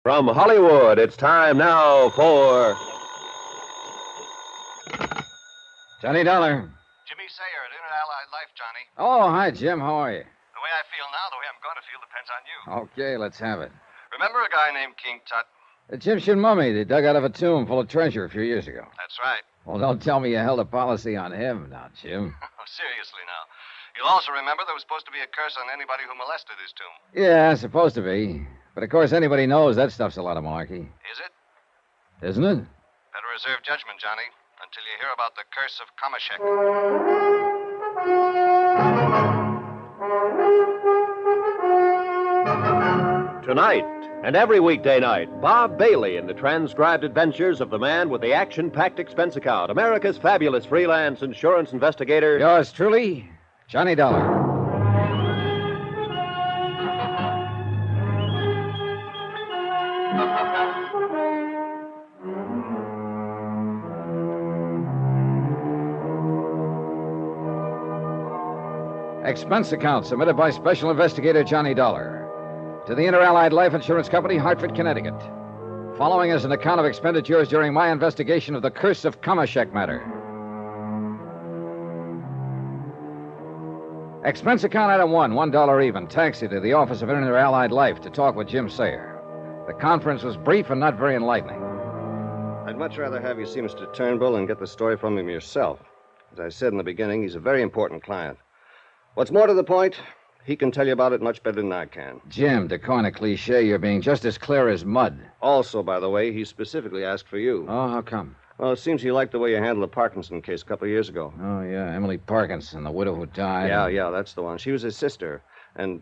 From Hollywood, it's time now for Johnny Dollar. Jimmy Sayer at Inter-Allied Life, Johnny. Oh, hi, Jim. How are you? The way I feel now, the way I'm going to feel, depends on you. Okay, let's have it. Remember a guy named King Tut? The Egyptian mummy they dug out of a tomb full of treasure a few years ago. That's right. Well, don't tell me you held a policy on him now, Jim. Oh, seriously now. You'll also remember there was supposed to be a curse on anybody who molested his tomb. Yeah, supposed to be. But of course, anybody knows that stuff's a lot of malarkey. Is it? Isn't it? Better reserve judgment, Johnny, until you hear about the curse of Kamashek. Tonight and every weekday night, Bob Bailey in the transcribed adventures of the man with the action-packed expense account, America's fabulous freelance insurance investigator. Yours truly, Johnny Dollar. Expense account submitted by Special Investigator Johnny Dollar to the Inter-Allied Life Insurance Company, Hartford, Connecticut. Following is an account of expenditures during my investigation of the curse of Kamashek matter. Expense account item one, $1 even. Taxi to the office of Inter-Allied Life to talk with Jim Sayer. The conference was brief and not very enlightening. I'd much rather have you see Mr. Turnbull and get the story from him yourself. As I said in the beginning, he's a very important client. What's more to the point, he can tell you about it much better than I can. Jim, to coin a cliche, you're being just as clear as mud. Also, by the way, he specifically asked for you. Oh, how come? Well, it seems he liked the way you handled the Parkinson case a couple of years ago. Oh, yeah, Emily Parkinson, the widow who died. Yeah, that's the one. She was his sister. And,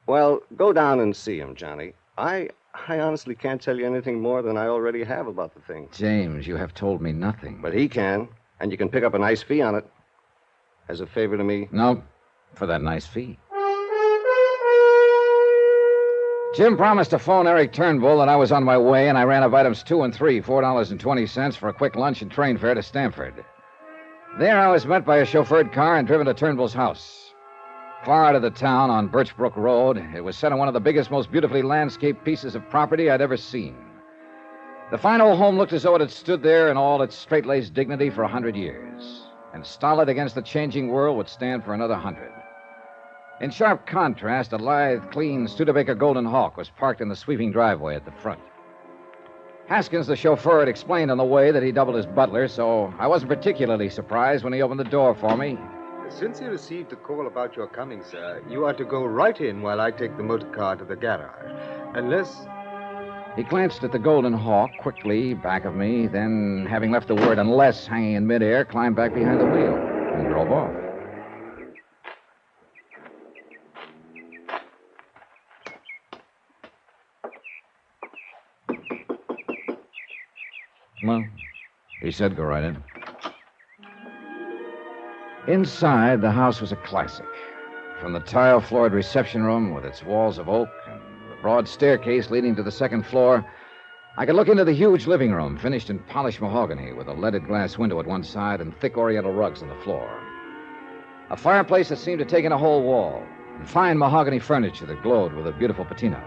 well, go down and see him, Johnny. I honestly can't tell you anything more than I already have about the thing. James, you have told me nothing. But he can, and you can pick up a nice fee on it. As a favor to me. No, for that nice fee. Jim promised to phone Eric Turnbull that I was on my way, and I ran up items 2 and 3, $4.20 for a quick lunch and train fare to Stamford. There I was met by a chauffeured car and driven to Turnbull's house. Far out of the town on Birchbrook Road, it was set on one of the biggest, most beautifully landscaped pieces of property I'd ever seen. The fine old home looked as though it had stood there in all its straight-laced dignity for 100 years, and stolid against the changing world would stand for another 100. In sharp contrast, a lithe, clean Studebaker Golden Hawk was parked in the sweeping driveway at the front. Haskins, the chauffeur, had explained on the way that he doubled as butler, so I wasn't particularly surprised when he opened the door for me. Since you received a call about your coming, sir, you are to go right in while I take the motor car to the garage. Unless... He glanced at the Golden Hawk quickly, back of me, then, having left the word unless hanging in midair, climbed back behind the wheel and drove off. Well, he said go right in. Inside, the house was a classic. From the tile-floored reception room with its walls of oak and the broad staircase leading to the second floor, I could look into the huge living room, finished in polished mahogany with a leaded glass window at one side and thick oriental rugs on the floor. A fireplace that seemed to take in a whole wall, and fine mahogany furniture that glowed with a beautiful patina.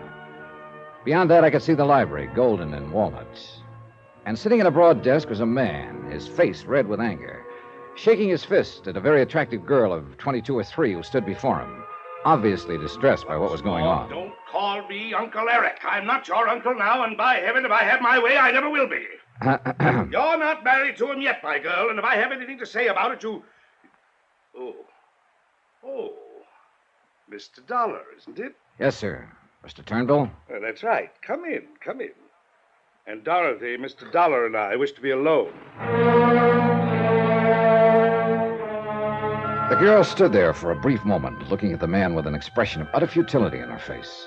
Beyond that, I could see the library, golden and walnut. And sitting at a broad desk was a man, his face red with anger, shaking his fist at a very attractive girl of 22 or 3 who stood before him, obviously distressed by what was going on. Don't call me Uncle Eric. I'm not your uncle now, and by heaven, if I have my way, I never will be. You're not married to him yet, my girl, and if I have anything to say about it, you... Oh, Mr. Dollar, isn't it? Yes, sir. Mr. Turnbull? That's right. Come in. And Dorothy, Mr. Dollar and I wish to be alone. The girl stood there for a brief moment, looking at the man with an expression of utter futility in her face.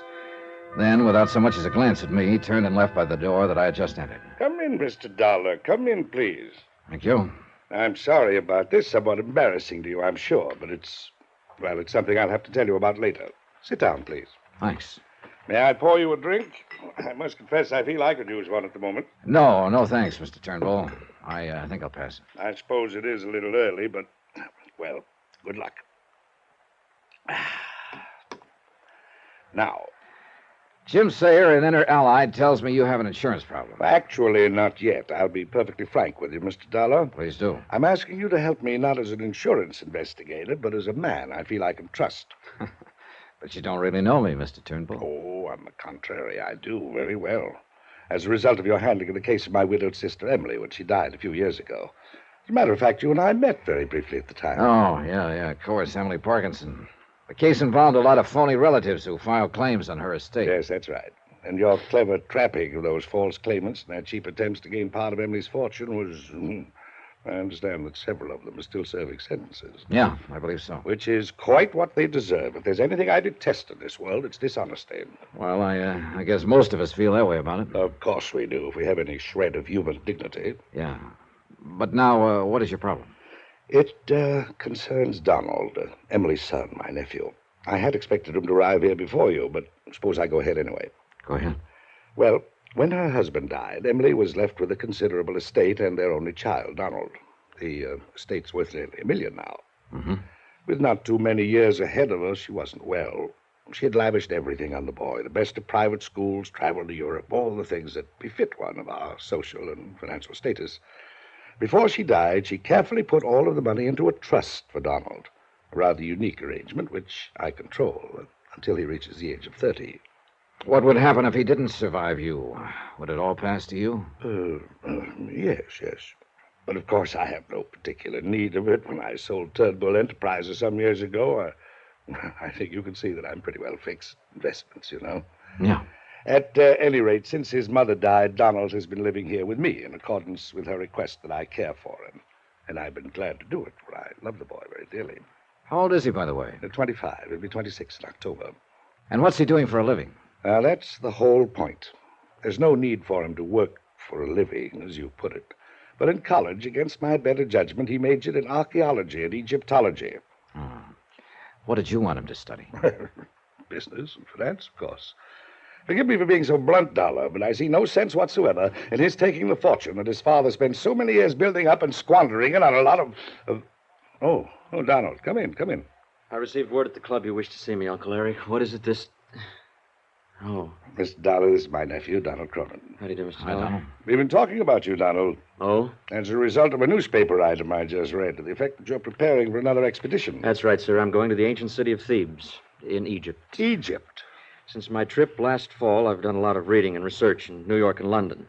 Then, without so much as a glance at me, turned and left by the door that I had just entered. Come in, Mr. Dollar. Come in, please. Thank you. I'm sorry about this. Somewhat embarrassing to you, I'm sure, but it's something I'll have to tell you about later. Sit down, please. Thanks. May I pour you a drink? I must confess I feel I could use one at the moment. No, thanks, Mr. Turnbull. I think I'll pass it. I suppose it is a little early, but, well, good luck. Now, Jim Sayer, an inner allied, tells me you have an insurance problem. Actually, not yet. I'll be perfectly frank with you, Mr. Dollar. Please do. I'm asking you to help me not as an insurance investigator, but as a man I feel I can trust. But you don't really know me, Mr. Turnbull. Oh, on the contrary, I do very well. As a result of your handling of the case of my widowed sister, Emily, when she died a few years ago. As a matter of fact, you and I met very briefly at the time. Oh, yeah, of course, Emily Parkinson. The case involved a lot of phony relatives who filed claims on her estate. Yes, that's right. And your clever trapping of those false claimants and their cheap attempts to gain part of Emily's fortune was... I understand that several of them are still serving sentences. Yeah, I believe so. Which is quite what they deserve. If there's anything I detest in this world, it's dishonesty. Well, I guess most of us feel that way about it. Of course we do, if we have any shred of human dignity. Yeah. But now, what is your problem? It concerns Donald, Emily's son, my nephew. I had expected him to arrive here before you, but suppose I go ahead anyway. Go ahead. Well, when her husband died, Emily was left with a considerable estate and their only child, Donald. The estate's worth nearly $1 million now. Mm-hmm. With not too many years ahead of her, she wasn't well. She had lavished everything on the boy, the best of private schools, travel to Europe, all the things that befit one of our social and financial status. Before she died, she carefully put all of the money into a trust for Donald, a rather unique arrangement which I control until he reaches the age of 30. What would happen if he didn't survive you? Would it all pass to you? Yes. But of course I have no particular need of it. When I sold Turnbull Enterprises some years ago, I think you can see that I'm pretty well fixed. Investments, you know. Yeah. At any rate, since his mother died, Donald has been living here with me in accordance with her request that I care for him. And I've been glad to do it, for I love the boy very dearly. How old is he, by the way? 25. He'll be 26 in October. And what's he doing for a living? That's the whole point. There's no need for him to work for a living, as you put it. But in college, against my better judgment, he majored in archaeology and Egyptology. Oh. What did you want him to study? Business and finance, of course. Forgive me for being so blunt, Dollar, but I see no sense whatsoever in his taking the fortune that his father spent so many years building up and squandering it on a lot of... Oh, Donald, come in. I received word at the club you wished to see me, Uncle Eric. What is it this... Oh. Mr. Dollar, this is my nephew, Donald Cronin. How do you do, Mr. Hi, Dollar? Donald. We've been talking about you, Donald. Oh? As a result of a newspaper item I just read to the effect that you're preparing for another expedition. That's right, sir. I'm going to the ancient city of Thebes in Egypt. Egypt? Since my trip last fall, I've done a lot of reading and research in New York and London.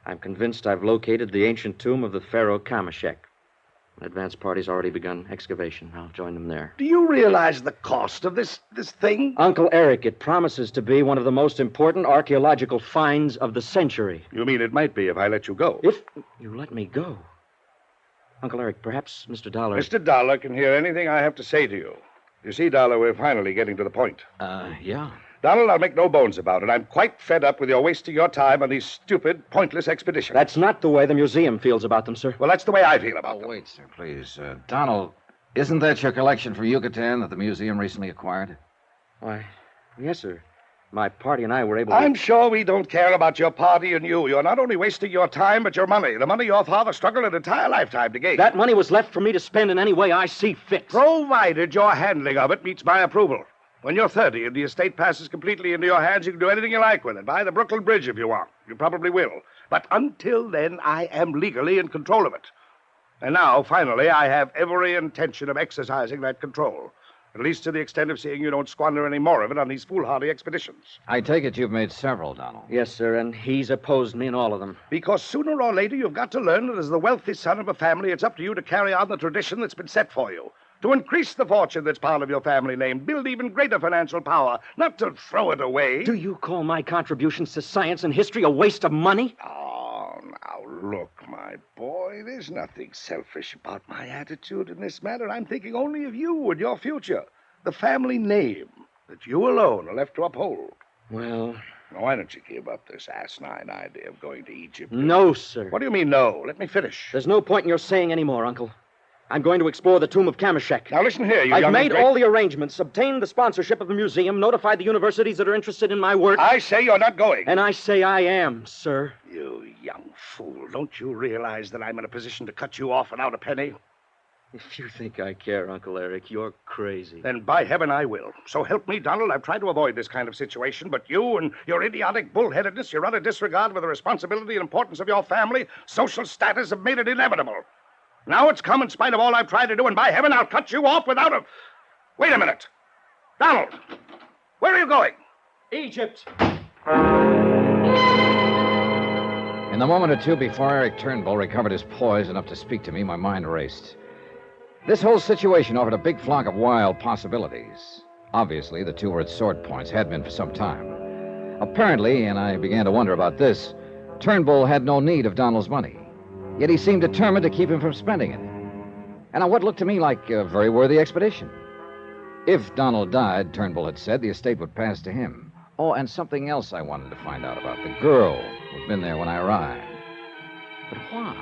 I'm convinced I've located the ancient tomb of the pharaoh Kamashek. An advance party's already begun excavation. I'll join them there. Do you realize the cost of this thing? Uncle Eric, it promises to be one of the most important archaeological finds of the century. You mean it might be if I let you go? If you let me go. Uncle Eric, perhaps Mr. Dollar... Mr. Dollar can hear anything I have to say to you. You see, Dollar, we're finally getting to the point. Yeah. Donald, I'll make no bones about it. I'm quite fed up with your wasting your time on these stupid, pointless expeditions. That's not the way the museum feels about them, sir. Well, that's the way I feel about them. Wait, sir, please. Donald, isn't that your collection from Yucatan that the museum recently acquired? Why, yes, sir. My party and I were able to... I'm sure we don't care about your party and you. You're not only wasting your time, but your money. The money your father struggled an entire lifetime to gain. That money was left for me to spend in any way I see fit. Provided your handling of it meets my approval. When you're 30 and the estate passes completely into your hands, you can do anything you like with it. Buy the Brooklyn Bridge if you want. You probably will. But until then, I am legally in control of it. And now, finally, I have every intention of exercising that control. At least to the extent of seeing you don't squander any more of it on these foolhardy expeditions. I take it you've made several, Donald. Yes, sir, and he's opposed me in all of them. Because sooner or later, you've got to learn that as the wealthy son of a family, it's up to you to carry on the tradition that's been set for you. To increase the fortune that's part of your family name, build even greater financial power, not to throw it away. Do you call my contributions to science and history a waste of money? Oh, now look, my boy, there's nothing selfish about my attitude in this matter. I'm thinking only of you and your future. The family name that you alone are left to uphold. Well... Now, why don't you give up this asinine idea of going to Egypt? No, sir. What do you mean, no? Let me finish. There's no point in your saying any more, Uncle. I'm going to explore the tomb of Kamashek. Now, listen here, you I've young... made all the arrangements, obtained the sponsorship of the museum, notified the universities that are interested in my work. I say you're not going. And I say I am, sir. You young fool. Don't you realize that I'm in a position to cut you off without a penny? If you think I care, Uncle Eric, you're crazy. Then by heaven I will. So help me, Donald. I've tried to avoid this kind of situation, but you and your idiotic bullheadedness, your utter disregard for the responsibility and importance of your family, social status have made it inevitable. Now it's come in spite of all I've tried to do, and by heaven I'll cut you off without a... Wait a minute. Donald, where are you going? Egypt. In the moment or two before Eric Turnbull recovered his poise enough to speak to me, my mind raced. This whole situation offered a big flock of wild possibilities. Obviously, the two were at sword points, had been for some time. Apparently, and I began to wonder about this, Turnbull had no need of Donald's money. Yet he seemed determined to keep him from spending it. And on what looked to me like a very worthy expedition. If Donald died, Turnbull had said, the estate would pass to him. Oh, and something else I wanted to find out about. The girl who'd been there when I arrived. But why?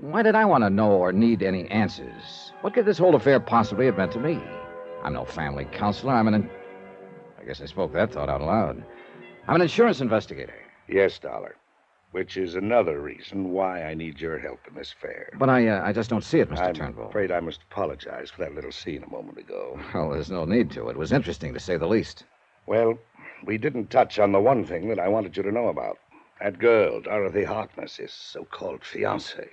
Why did I want to know or need any answers? What could this whole affair possibly have meant to me? I'm no family counselor. I guess I spoke that thought out loud. I'm an insurance investigator. Yes, Dollar. Which is another reason why I need your help in this affair. But I just don't see it, Mr. Turnbull. I'm afraid I must apologize for that little scene a moment ago. Well, there's no need to. It was interesting, to say the least. Well, we didn't touch on the one thing that I wanted you to know about. That girl, Dorothy Harkness, his so-called fiancée.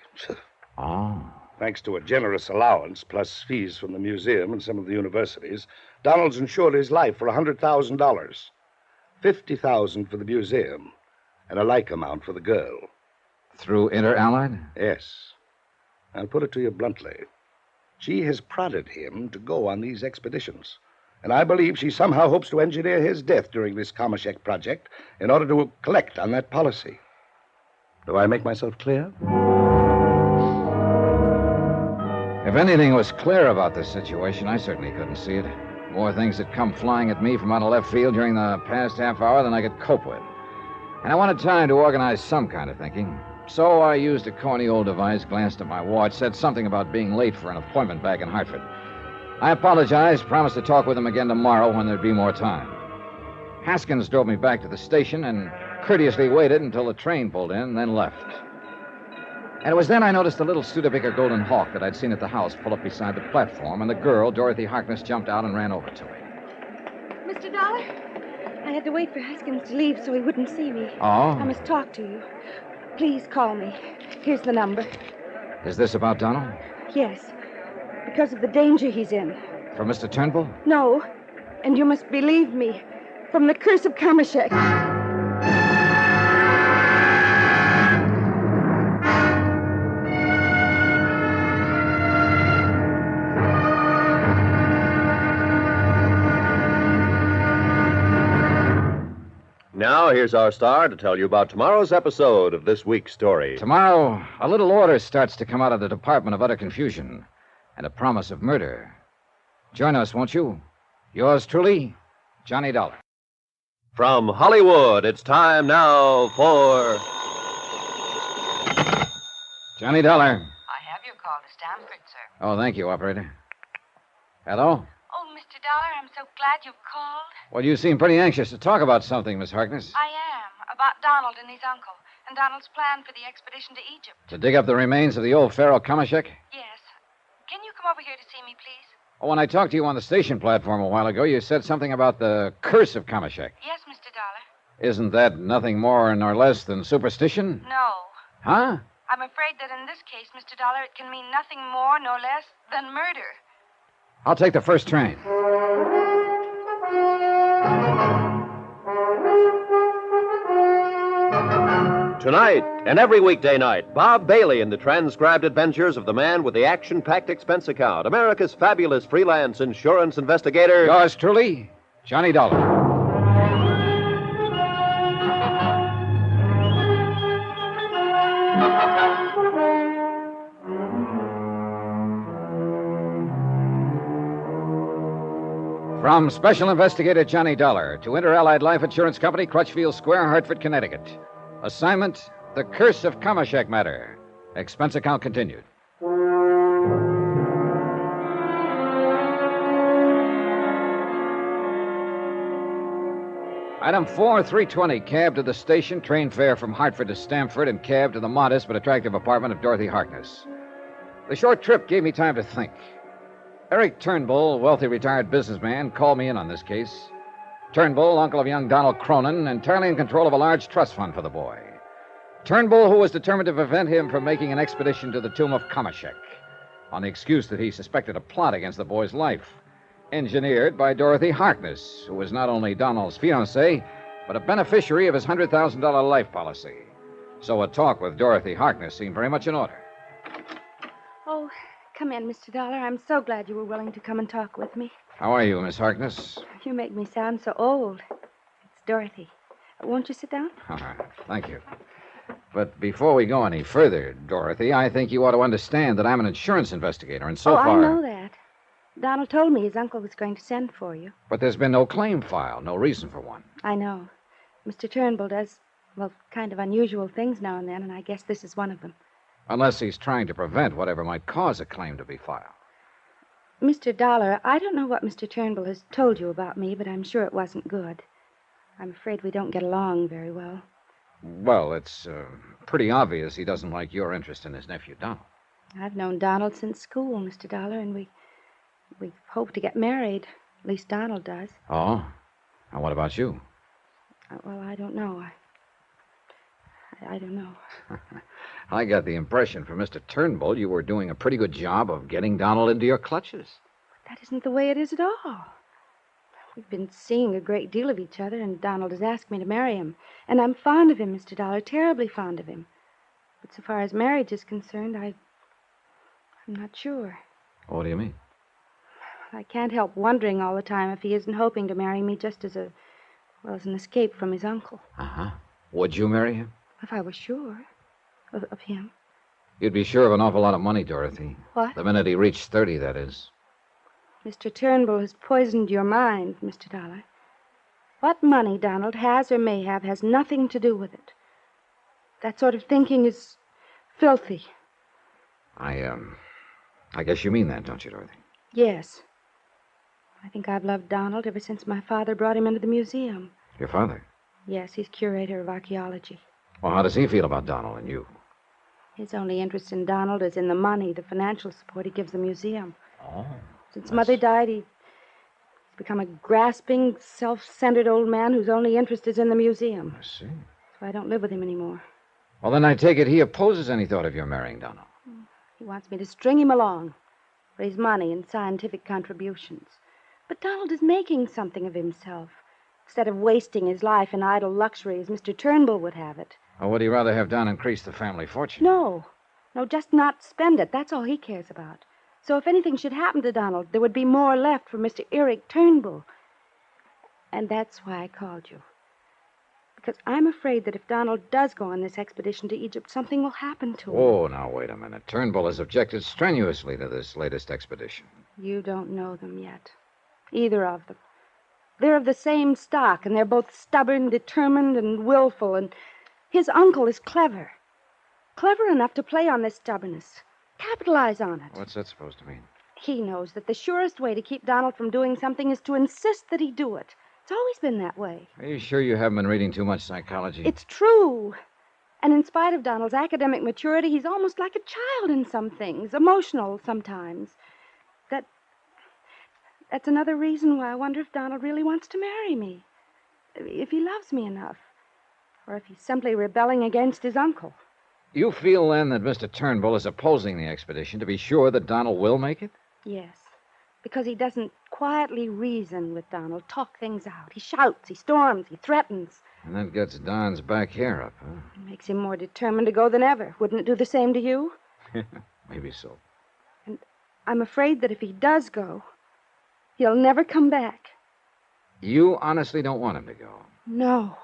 Oh. Thanks to a generous allowance, plus fees from the museum and some of the universities, Donald's insured his life for $100,000. $50,000 for the museum, and a like amount for the girl. Through Inter-Allied? Yes. I'll put it to you bluntly. She has prodded him to go on these expeditions. And I believe she somehow hopes to engineer his death during this Kamashek project in order to collect on that policy. Do I make myself clear? If anything was clear about this situation, I certainly couldn't see it. More things had come flying at me from out of left field during the past half hour than I could cope with. And I wanted time to organize some kind of thinking. So I used a corny old device, glanced at my watch, said something about being late for an appointment back in Hartford. I apologized, promised to talk with him again tomorrow when there'd be more time. Haskins drove me back to the station and courteously waited until the train pulled in, then left. And it was then I noticed the little Studebaker Golden Hawk that I'd seen at the house pull up beside the platform, and the girl, Dorothy Harkness, jumped out and ran over to me. Mr. Dollar, I had to wait for Haskins to leave so he wouldn't see me. Oh? I must talk to you. Please call me. Here's the number. Is this about Donald? Yes. Because of the danger he's in. From Mr. Turnbull? No. And you must believe me. From the curse of Kamashek. Now, here's our star to tell you about tomorrow's episode of this week's story. Tomorrow, a little order starts to come out of the Department of Utter Confusion and a promise of murder. Join us, won't you? Yours truly, Johnny Dollar. From Hollywood, it's time now for... Johnny Dollar. I have your call to Stamford, sir. Oh, thank you, operator. Hello? Oh, Mr. Dollar, I'm so glad you've called. Well, you seem pretty anxious to talk about something, Miss Harkness. I am. About Donald and his uncle, and Donald's plan for the expedition to Egypt. To dig up the remains of the old pharaoh Kamashek? Yes. Can you come over here to see me, please? Oh, when I talked to you on the station platform a while ago, you said something about the curse of Kamashek. Yes, Mr. Dollar. Isn't that nothing more nor less than superstition? No. Huh? I'm afraid that in this case, Mr. Dollar, it can mean nothing more nor less than murder. I'll take the first train. Tonight and every weekday night, Bob Bailey in the transcribed adventures of the man with the action-packed expense account, America's fabulous freelance insurance investigator. Yours truly, Johnny Dollar. From Special Investigator Johnny Dollar to Inter-Allied Life Insurance Company, Crutchfield Square, Hartford, Connecticut. Assignment, The Curse of Kamashek Matter. Expense account continued. Item 4, 320, cab to the station, train fare from Hartford to Stamford, and cab to the modest but attractive apartment of Dorothy Harkness. The short trip gave me time to think. Eric Turnbull, wealthy retired businessman, called me in on this case. Turnbull, uncle of young Donald Cronin, entirely in control of a large trust fund for the boy. Turnbull, who was determined to prevent him from making an expedition to the tomb of Kamashek, on the excuse that he suspected a plot against the boy's life, engineered by Dorothy Harkness, who was not only Donald's fiancée, but a beneficiary of his $100,000 life policy. So a talk with Dorothy Harkness seemed very much in order. Oh, come in, Mr. Dollar. I'm so glad you were willing to come and talk with me. How are you, Miss Harkness? You make me sound so old. It's Dorothy. Won't you sit down? All right, thank you. But before we go any further, Dorothy, I think you ought to understand that I'm an insurance investigator, and so far... I know that. Donald told me his uncle was going to send for you. But there's been no claim filed, no reason for one. I know. Mr. Turnbull does, kind of unusual things now and then, and I guess this is one of them. Unless he's trying to prevent whatever might cause a claim to be filed. Mr. Dollar, I don't know what Mr. Turnbull has told you about me, but I'm sure it wasn't good. I'm afraid we don't get along very well. Well, it's pretty obvious he doesn't like your interest in his nephew, Donald. I've known Donald since school, Mr. Dollar, and we hope to get married. At least Donald does. Oh? And what about you? Well, I don't know. I don't know. I got the impression from Mr. Turnbull you were doing a pretty good job of getting Donald into your clutches. That isn't the way it is at all. We've been seeing a great deal of each other, and Donald has asked me to marry him. And I'm fond of him, Mr. Dollar, terribly fond of him. But so far as marriage is concerned, I'm not sure. What do you mean? I can't help wondering all the time if he isn't hoping to marry me just as an escape from his uncle. Uh-huh. Would you marry him? If I were sure of him. You'd be sure of an awful lot of money, Dorothy. What? The minute he reached 30, that is. Mr. Turnbull has poisoned your mind, Mr. Dollar. What money Donald has or may have has nothing to do with it. That sort of thinking is filthy. I guess you mean that, don't you, Dorothy? Yes. I think I've loved Donald ever since my father brought him into the museum. Your father? Yes, he's curator of archaeology. Well, how does he feel about Donald and you? His only interest in Donald is in the money, the financial support he gives the museum. Oh. Since Mother died, he's become a grasping, self-centered old man whose only interest is in the museum. I see. So I don't live with him anymore. Well, then I take it he opposes any thought of your marrying Donald. He wants me to string him along for his money and scientific contributions. But Donald is making something of himself, instead of wasting his life in idle luxury as Mr. Turnbull would have it. Or would he rather have Don increase the family fortune? No, just not spend it. That's all he cares about. So if anything should happen to Donald, there would be more left for Mr. Eric Turnbull. And that's why I called you. Because I'm afraid that if Donald does go on this expedition to Egypt, something will happen to him. Oh, now, wait a minute. Turnbull has objected strenuously to this latest expedition. You don't know them yet. Either of them. They're of the same stock, and they're both stubborn, determined, and willful, and his uncle is clever. Clever enough to play on this stubbornness. Capitalize on it. What's that supposed to mean? He knows that the surest way to keep Donald from doing something is to insist that he do it. It's always been that way. Are you sure you haven't been reading too much psychology? It's true. And in spite of Donald's academic maturity, he's almost like a child in some things, emotional sometimes. That's another reason why I wonder if Donald really wants to marry me. If he loves me enough. Or if he's simply rebelling against his uncle. You feel, then, that Mr. Turnbull is opposing the expedition to be sure that Donald will make it? Yes. Because he doesn't quietly reason with Donald, talk things out. He shouts, he storms, he threatens. And that gets Don's back hair up, huh? It makes him more determined to go than ever. Wouldn't it do the same to you? Maybe so. And I'm afraid that if he does go, he'll never come back. You honestly don't want him to go? No.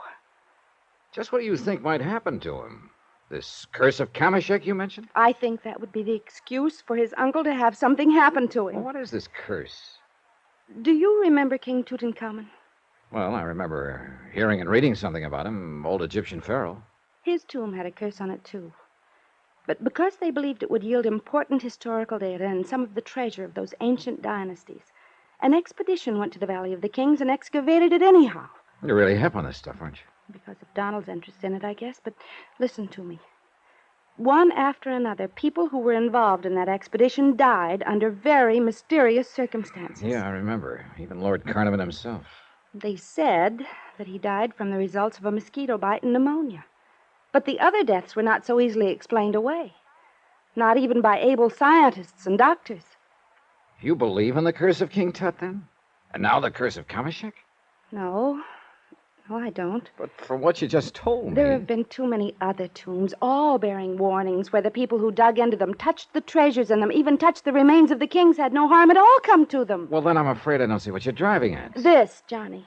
Just what do you think might happen to him? This curse of Kamashek you mentioned? I think that would be the excuse for his uncle to have something happen to him. Well, what is this curse? Do you remember King Tutankhamun? Well, I remember hearing and reading something about him, old Egyptian pharaoh. His tomb had a curse on it, too. But because they believed it would yield important historical data and some of the treasure of those ancient dynasties, an expedition went to the Valley of the Kings and excavated it anyhow. You're really hip on this stuff, aren't you? Because of Donald's interest in it, I guess. But listen to me. One after another, people who were involved in that expedition died under very mysterious circumstances. Yeah, I remember. Even Lord Carnarvon himself. They said that he died from the results of a mosquito bite and pneumonia. But the other deaths were not so easily explained away. Not even by able scientists and doctors. You believe in the curse of King Tut, then? And now the curse of Kamashek? No, I don't. But from what you just told me... There have been too many other tombs, all bearing warnings, where the people who dug into them, touched the treasures in them, even touched the remains of the kings, had no harm at all come to them. Well, then I'm afraid I don't see what you're driving at. This, Johnny.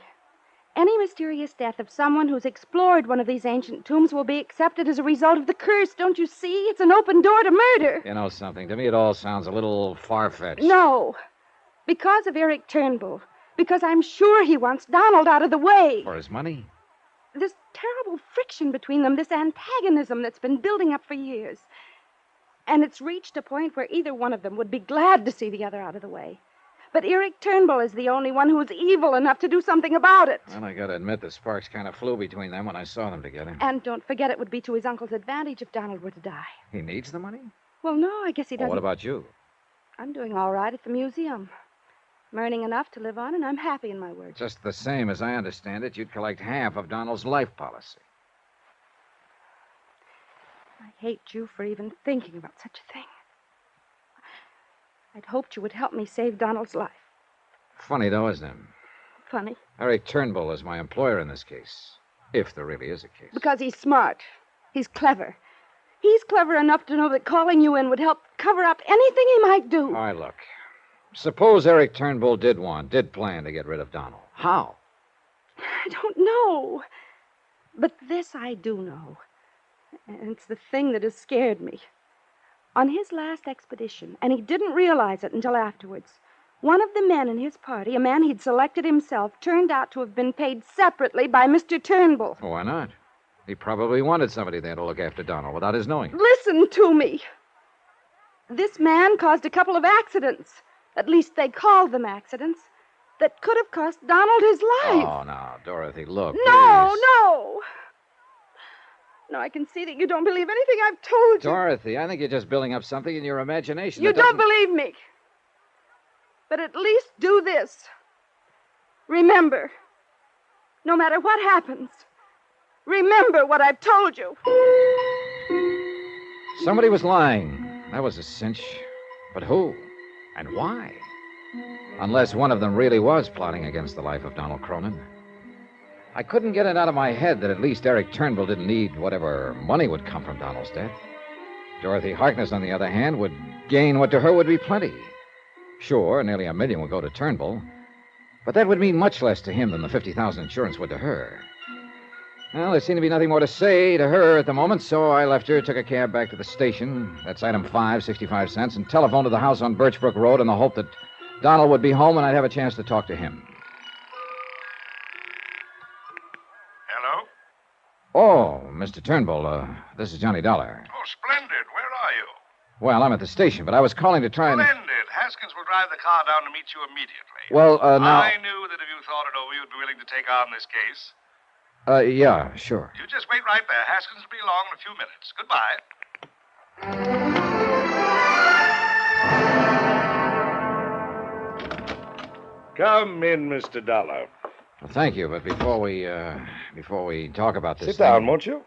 Any mysterious death of someone who's explored one of these ancient tombs will be accepted as a result of the curse. Don't you see? It's an open door to murder. You know something? To me, it all sounds a little far-fetched. No. Because of Eric Turnbull. Because I'm sure he wants Donald out of the way. For his money? This terrible friction between them, this antagonism that's been building up for years. And it's reached a point where either one of them would be glad to see the other out of the way. But Eric Turnbull is the only one who's evil enough to do something about it. Well, I gotta admit, the sparks kind of flew between them when I saw them together. And don't forget, it would be to his uncle's advantage if Donald were to die. He needs the money? Well, no, I guess he doesn't. Well, what about you? I'm doing all right at the museum. I'm earning enough to live on, and I'm happy in my work. Just the same, as I understand it, you'd collect half of Donald's life policy. I hate you for even thinking about such a thing. I'd hoped you would help me save Donald's life. Funny, though, isn't it? Funny? Eric Turnbull is my employer in this case. If there really is a case. Because he's smart. He's clever. He's clever enough to know that calling you in would help cover up anything he might do. All right, look. Suppose Eric Turnbull did plan to get rid of Donald. How? I don't know. But this I do know. And it's the thing that has scared me. On his last expedition, and he didn't realize it until afterwards, one of the men in his party, a man he'd selected himself, turned out to have been paid separately by Mr. Turnbull. Why not? He probably wanted somebody there to look after Donald without his knowing. Listen to me. This man caused a couple of accidents. At least they called them accidents. That could have cost Donald his life. Oh, now, Dorothy, look. No, please. no. No, I can see that you don't believe anything I've told you. Dorothy, I think you're just building up something in your imagination. You don't believe me. But at least do this. Remember, no matter what happens, remember what I've told you. Somebody was lying. That was a cinch. But who? And why? Unless one of them really was plotting against the life of Donald Cronin. I couldn't get it out of my head that at least Eric Turnbull didn't need whatever money would come from Donald's death. Dorothy Harkness, on the other hand, would gain what to her would be plenty. Sure, nearly $1 million would go to Turnbull, but that would mean much less to him than the $50,000 insurance would to her. Well, there seemed to be nothing more to say to her at the moment, so I left her, took a cab back to the station. That's item 5, 65 cents, and telephoned to the house on Birchbrook Road in the hope that Donald would be home and I'd have a chance to talk to him. Hello? Oh, Mr. Turnbull, this is Johnny Dollar. Oh, splendid. Where are you? Well, I'm at the station, but I was calling to try and... Splendid. Haskins will drive the car down to meet you immediately. Well, now... I knew that if you thought it over, you'd be willing to take on this case. Yeah, sure. You just wait right there. Haskins will be along in a few minutes. Goodbye. Come in, Mr. Dollar. Well, thank you, but before we talk about this Sit thing... down, won't you?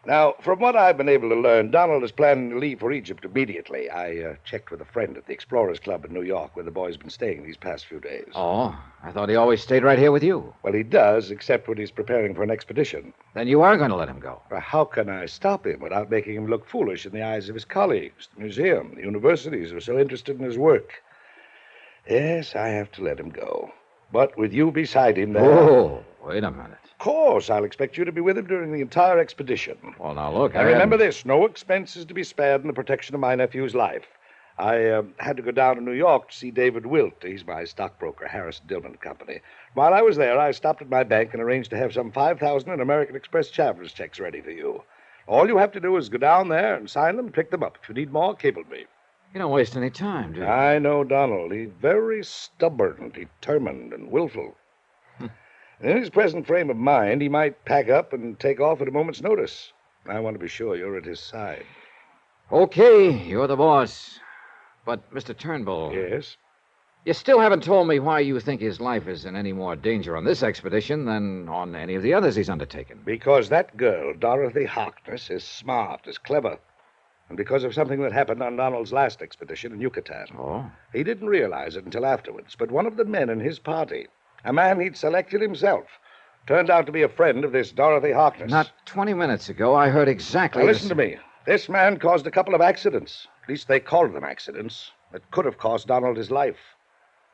Now, from what I've been able to learn, Donald is planning to leave for Egypt immediately. I checked with a friend at the Explorers Club in New York, where the boy's been staying these past few days. Oh, I thought he always stayed right here with you. Well, he does, except when he's preparing for an expedition. Then you are going to let him go. Well, how can I stop him without making him look foolish in the eyes of his colleagues, the museum, the universities who are so interested in his work? Yes, I have to let him go. But with you beside him there... Oh, wait a minute. Of course, I'll expect you to be with him during the entire expedition. Well, now, look, And remember this, no expense is to be spared in the protection of my nephew's life. I had to go down to New York to see David Wilt. He's my stockbroker, Harris Dillman Company. While I was there, I stopped at my bank and arranged to have some 5,000 in American Express traveler's checks ready for you. All you have to do is go down there and sign them and pick them up. If you need more, cable me. You don't waste any time, do you? I know Donald. He's very stubborn, determined, and willful. In his present frame of mind, he might pack up and take off at a moment's notice. I want to be sure you're at his side. Okay, you're the boss. But, Mr. Turnbull. Yes? You still haven't told me why you think his life is in any more danger on this expedition than on any of the others he's undertaken. Because that girl, Dorothy Harkness, is smart, is clever. And because of something that happened on Donald's last expedition in Yucatan. Oh? He didn't realize it until afterwards, but one of the men in his party, a man he'd selected himself, turned out to be a friend of this Dorothy Harkness. Not 20 minutes ago, I heard exactly... Now, listen to me. This man caused a couple of accidents. At least they called them accidents. That could have cost Donald his life.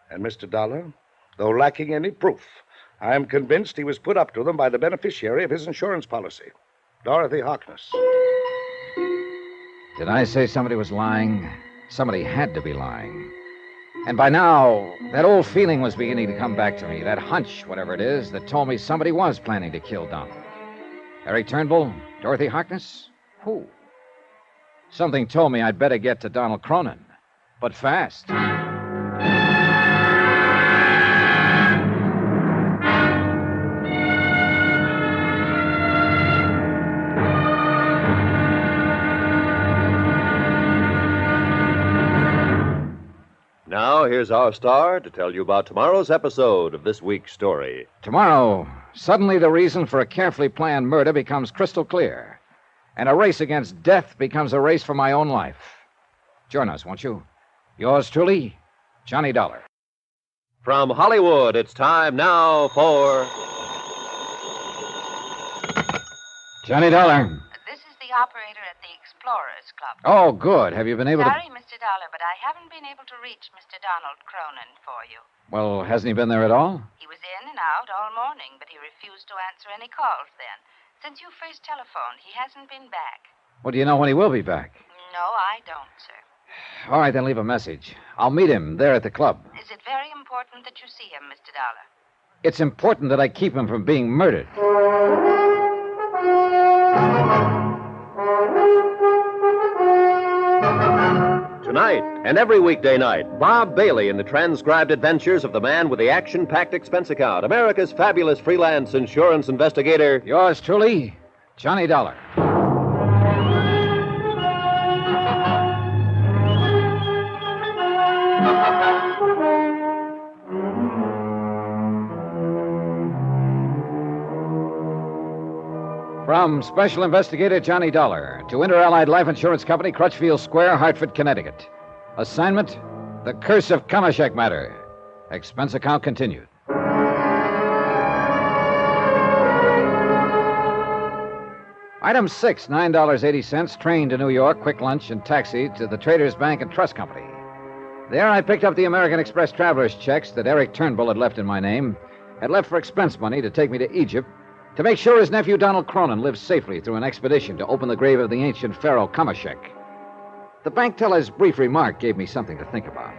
And Mr. Dollar, though lacking any proof, I am convinced he was put up to them by the beneficiary of his insurance policy, Dorothy Harkness. Did I say somebody was lying? Somebody had to be lying. And by now, that old feeling was beginning to come back to me, that hunch, whatever it is, that told me somebody was planning to kill Donald. Eric Turnbull? Dorothy Harkness? Who? Something told me I'd better get to Donald Cronin, but fast. Now, here's our star to tell you about tomorrow's episode of this week's story. Tomorrow, suddenly the reason for a carefully planned murder becomes crystal clear, and a race against death becomes a race for my own life. Join us, won't you? Yours truly, Johnny Dollar. From Hollywood, it's time now for... Johnny Dollar. This is the operator at the Explorers Club. Oh, good. Have you been able Sorry, Mr. Dollar, but I haven't been able to reach Mr. Donald Cronin for you. Well, hasn't he been there at all? He was in and out all morning, but he refused to answer any calls then. Since you first telephoned, he hasn't been back. Well, do you know when he will be back? No, I don't, sir. All right, then leave a message. I'll meet him there at the club. Is it very important that you see him, Mr. Dollar? It's important that I keep him from being murdered. Tonight and every weekday night, Bob Bailey in the transcribed adventures of the man with the action-packed expense account, America's fabulous freelance insurance investigator. Yours truly, Johnny Dollar. From Special Investigator Johnny Dollar to Inter-Allied Life Insurance Company, Crutchfield Square, Hartford, Connecticut. Assignment, The Curse of Kamashek Matter. Expense account continued. Item 6, $9.80, train to New York, quick lunch and taxi to the Traders Bank and Trust Company. There I picked up the American Express traveler's checks that Eric Turnbull had left in my name, had left for expense money to take me to Egypt, to make sure his nephew Donald Cronin lived safely through an expedition to open the grave of the ancient pharaoh Kamashek. The bank teller's brief remark gave me something to think about.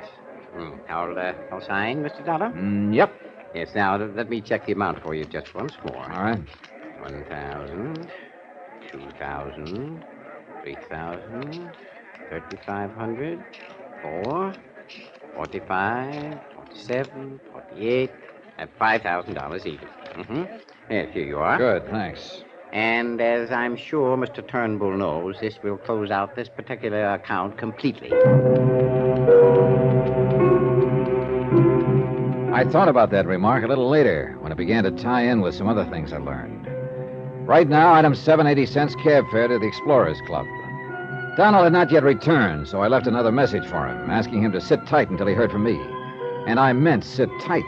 I'll sign, Mr. Dollar? Yep. Yes, now, let me check the amount for you just once more. All right. 1,000, 2,000, 3,000, 3,500, 4, 45, 47, 48, at $5,000 even. Mm-hmm. Yes, here you are. Good, thanks. And as I'm sure Mr. Turnbull knows, this will close out this particular account completely. I thought about that remark a little later when it began to tie in with some other things I learned. Right now, item 7.80 cab fare to the Explorers Club. Donald had not yet returned, so I left another message for him, asking him to sit tight until he heard from me. And I meant sit tight.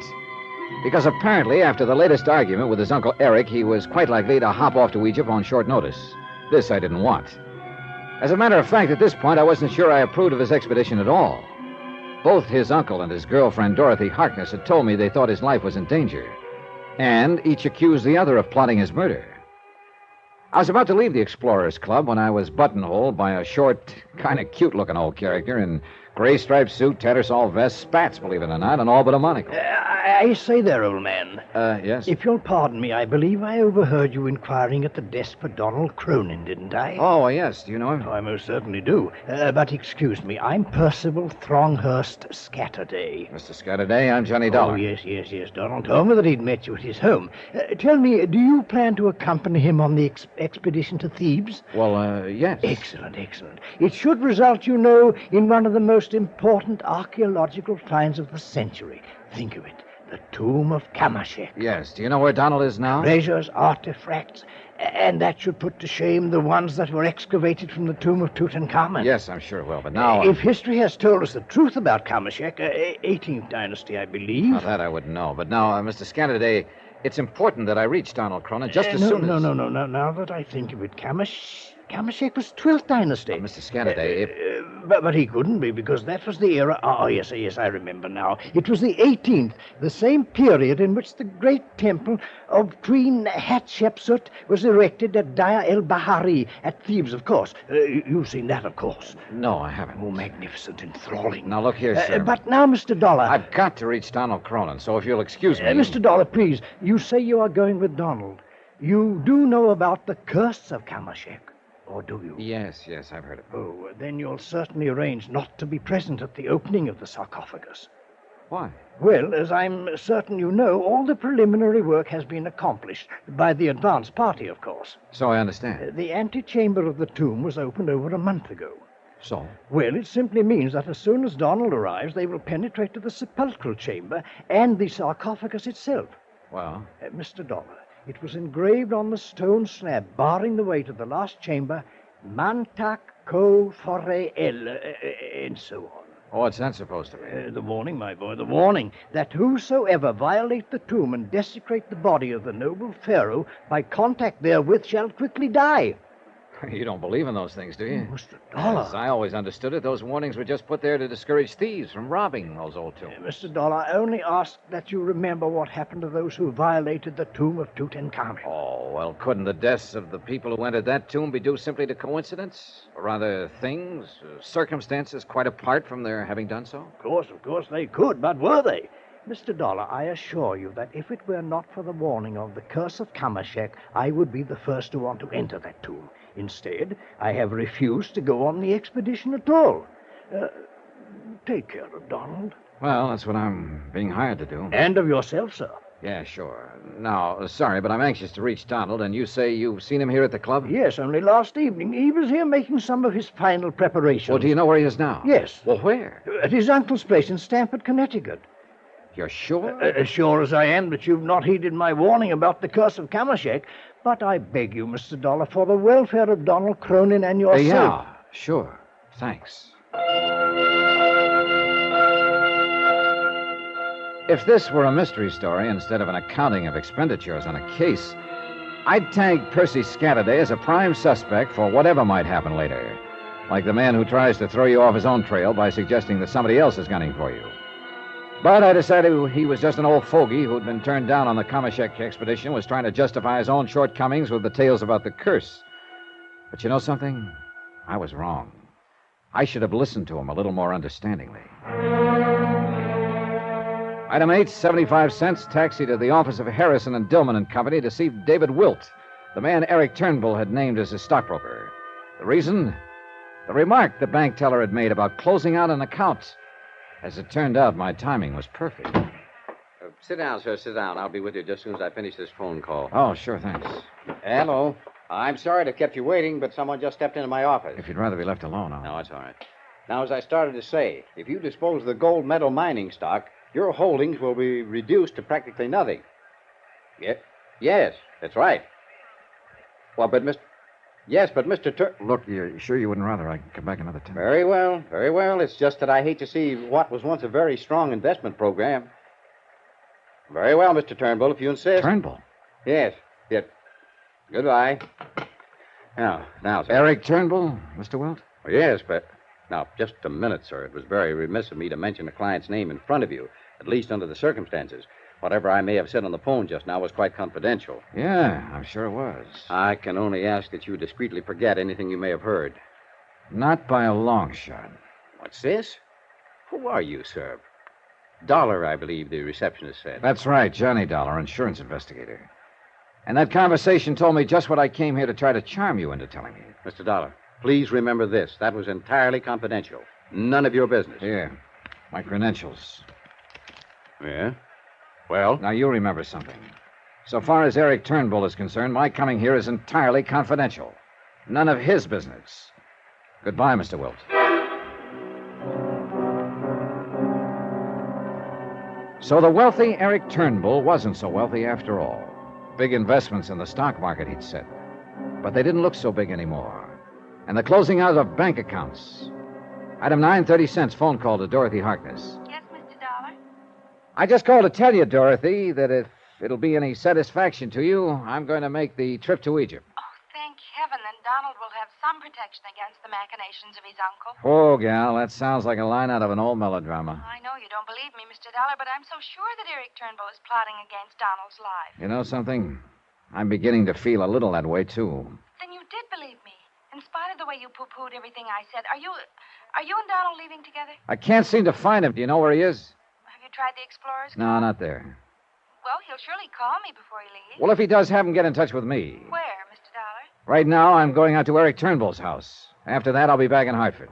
Because apparently, after the latest argument with his Uncle Eric, he was quite likely to hop off to Egypt on short notice. This I didn't want. As a matter of fact, at this point, I wasn't sure I approved of his expedition at all. Both his uncle and his girlfriend, Dorothy Harkness, had told me they thought his life was in danger. And each accused the other of plotting his murder. I was about to leave the Explorers Club when I was buttonholed by a short, kind of cute-looking old character in Gray striped suit, tattersall vest, spats, believe it or not, and all but a monocle. I say there, old man. Yes? If you'll pardon me, I believe I overheard you inquiring at the desk for Donald Cronin, didn't I? Oh, yes. Do you know him? Oh, I most certainly do. But excuse me, I'm Percival Thronghurst Scatterday. Mr. Scatterday, I'm Johnny Dollar. Oh, yes. Donald told me that he'd met you at his home. Tell me, do you plan to accompany him on the expedition to Thebes? Well, yes. Excellent. It should result, you know, in one of the most important archaeological finds of the century. Think of it. The tomb of Kamashek. Yes. Do you know where Donald is now? Treasures, artifacts, and that should put to shame the ones that were excavated from the tomb of Tutankhamun. Yes, I'm sure it will, but now... If history has told us the truth about Kamashek, 18th dynasty, I believe... Well, that I wouldn't know. But now, Mr. Scatterday, it's important that I reach Donald Cronin just as soon as... No. Now that I think of it, Kamashek was 12th dynasty. Mr. Scatterday, But he couldn't be, because that was the era... Oh, yes, I remember now. It was the 18th, the same period in which the great temple of Queen Hatshepsut was erected at Daya el-Bahari at Thebes, of course. You've seen that, of course. No, I haven't. Oh, magnificent, enthralling. Now, look here, sir. But now, Mr. Dollar... I've got to reach Donald Cronin, so if you'll excuse me... Mr. Dollar, please, you say you are going with Donald. You do know about the curse of Kamashek. Or do you? Yes, I've heard of it. Oh, then you'll certainly arrange not to be present at the opening of the sarcophagus. Why? Well, as I'm certain you know, all the preliminary work has been accomplished by the advance party, of course. So I understand. The antechamber of the tomb was opened over a month ago. So? Well, it simply means that as soon as Donald arrives, they will penetrate to the sepulchral chamber and the sarcophagus itself. Well? Mr. Dollar, it was engraved on the stone slab, barring the way to the last chamber, Mantak Ko Fore El, and so on. Oh, what's that supposed to be? The warning, my boy, the warning that whosoever violate the tomb and desecrate the body of the noble pharaoh by contact therewith shall quickly die. You don't believe in those things, do you? Mr. Dollar. As I always understood it, those warnings were just put there to discourage thieves from robbing those old tombs. Mr. Dollar, I only ask that you remember what happened to those who violated the tomb of Tutankhamun. Oh, well, couldn't the deaths of the people who entered that tomb be due simply to coincidence? Or rather, things, circumstances quite apart from their having done so? Of course they could, but were they? Mr. Dollar, I assure you that if it were not for the warning of the curse of Kamashek, I would be the first to want to enter that tomb. Instead, I have refused to go on the expedition at all. Take care of Donald. Well, that's what I'm being hired to do. And of yourself, sir. Yeah, sure. Now, sorry, but I'm anxious to reach Donald, and you say you've seen him here at the club? Yes, only last evening. He was here making some of his final preparations. Well, do you know where he is now? Yes. Well, where? At his uncle's place in Stamford, Connecticut. You're sure? As sure as I am that you've not heeded my warning about the curse of Kamashek. But I beg you, Mr. Dollar, for the welfare of Donald Cronin and yourself. Yeah, sure. Thanks. If this were a mystery story instead of an accounting of expenditures on a case, I'd tag Percy Scatterday as a prime suspect for whatever might happen later. Like the man who tries to throw you off his own trail by suggesting that somebody else is gunning for you. But I decided he was just an old fogey who'd been turned down on the Kamashek expedition, was trying to justify his own shortcomings with the tales about the curse. But you know something? I was wrong. I should have listened to him a little more understandingly. Item 8, 75 cents, taxi to the office of Harrison and Dillman and Company to see David Wilt, the man Eric Turnbull had named as his stockbroker. The reason? The remark the bank teller had made about closing out an account. As it turned out, my timing was perfect. Sit down, sir, sit down. I'll be with you just as soon as I finish this phone call. Oh, sure, thanks. Hello. I'm sorry to have kept you waiting, but someone just stepped into my office. If you'd rather be left alone, I'll... No, it's all right. Now, as I started to say, if you dispose of the gold medal mining stock, your holdings will be reduced to practically nothing. Yes, that's right. Well, but Mr. Look, you sure you wouldn't rather I come back another time? Very well. It's just that I hate to see what was once a very strong investment program. Very well, Mr. Turnbull, if you insist. Turnbull? Yes. Goodbye. Now, sir. Eric Turnbull, Mr. Wilt? Oh, yes, but... Now, just a minute, sir. It was very remiss of me to mention a client's name in front of you, at least under the circumstances. Whatever I may have said on the phone just now was quite confidential. Yeah, I'm sure it was. I can only ask that you discreetly forget anything you may have heard. Not by a long shot. What's this? Who are you, sir? Dollar, I believe the receptionist said. That's right, Johnny Dollar, insurance investigator. And that conversation told me just what I came here to try to charm you into telling me. Mr. Dollar, please remember this. That was entirely confidential. None of your business. Here, my credentials. Yeah? Well? Now, you remember something. So far as Eric Turnbull is concerned, my coming here is entirely confidential. None of his business. Goodbye, Mr. Wilt. So the wealthy Eric Turnbull wasn't so wealthy after all. Big investments in the stock market, he'd said. But they didn't look so big anymore. And the closing out of bank accounts. Item 9:30 phone call to Dorothy Harkness. Yes, Mr. Dollar? I just called to tell you, Dorothy, that if it'll be any satisfaction to you, I'm going to make the trip to Egypt. Oh, thank heaven. Then Donald will have some protection against the machinations of his uncle. Oh, gal, that sounds like a line out of an old melodrama. I know you don't believe me, Mr. Dollar, but I'm so sure that Eric Turnbull is plotting against Donald's life. You know something? I'm beginning to feel a little that way, too. Then you did believe me, in spite of the way you poo-pooed everything I said. Are you and Donald leaving together? I can't seem to find him. Do you know where he is? Have you tried the Explorer's Club? No, not there. Well, he'll surely call me before he leaves. Well, if he does, have him get in touch with me. Where, Mr. Dollar? Right now, I'm going out to Eric Turnbull's house. After that, I'll be back in Hartford.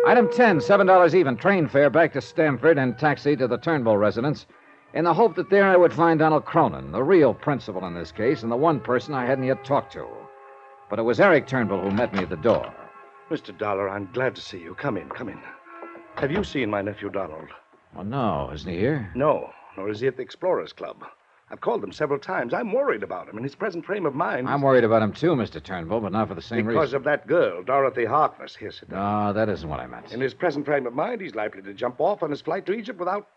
Item 10, $7 even, train fare back to Stamford and taxi to the Turnbull residence in the hope that there I would find Donald Cronin, the real principal in this case, and the one person I hadn't yet talked to. But it was Eric Turnbull who met me at the door. Mr. Dollar, I'm glad to see you. Come in, come in. Have you seen my nephew, Donald? Well, no. Isn't he here? No, nor is he at the Explorers Club. I've called him several times. I'm worried about him in his present frame of mind. I'm worried about him, too, Mr. Turnbull, but not for the same reason. Because of that girl, Dorothy Harkness. Here, sit down. No, that isn't what I meant. In his present frame of mind, he's likely to jump off on his flight to Egypt without...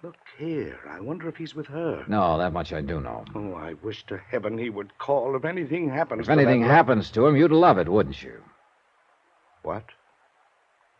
Look here. I wonder if he's with her. No, that much I do know. Oh, I wish to heaven he would call if anything happens If anything happens to him, you'd love it, wouldn't you? What?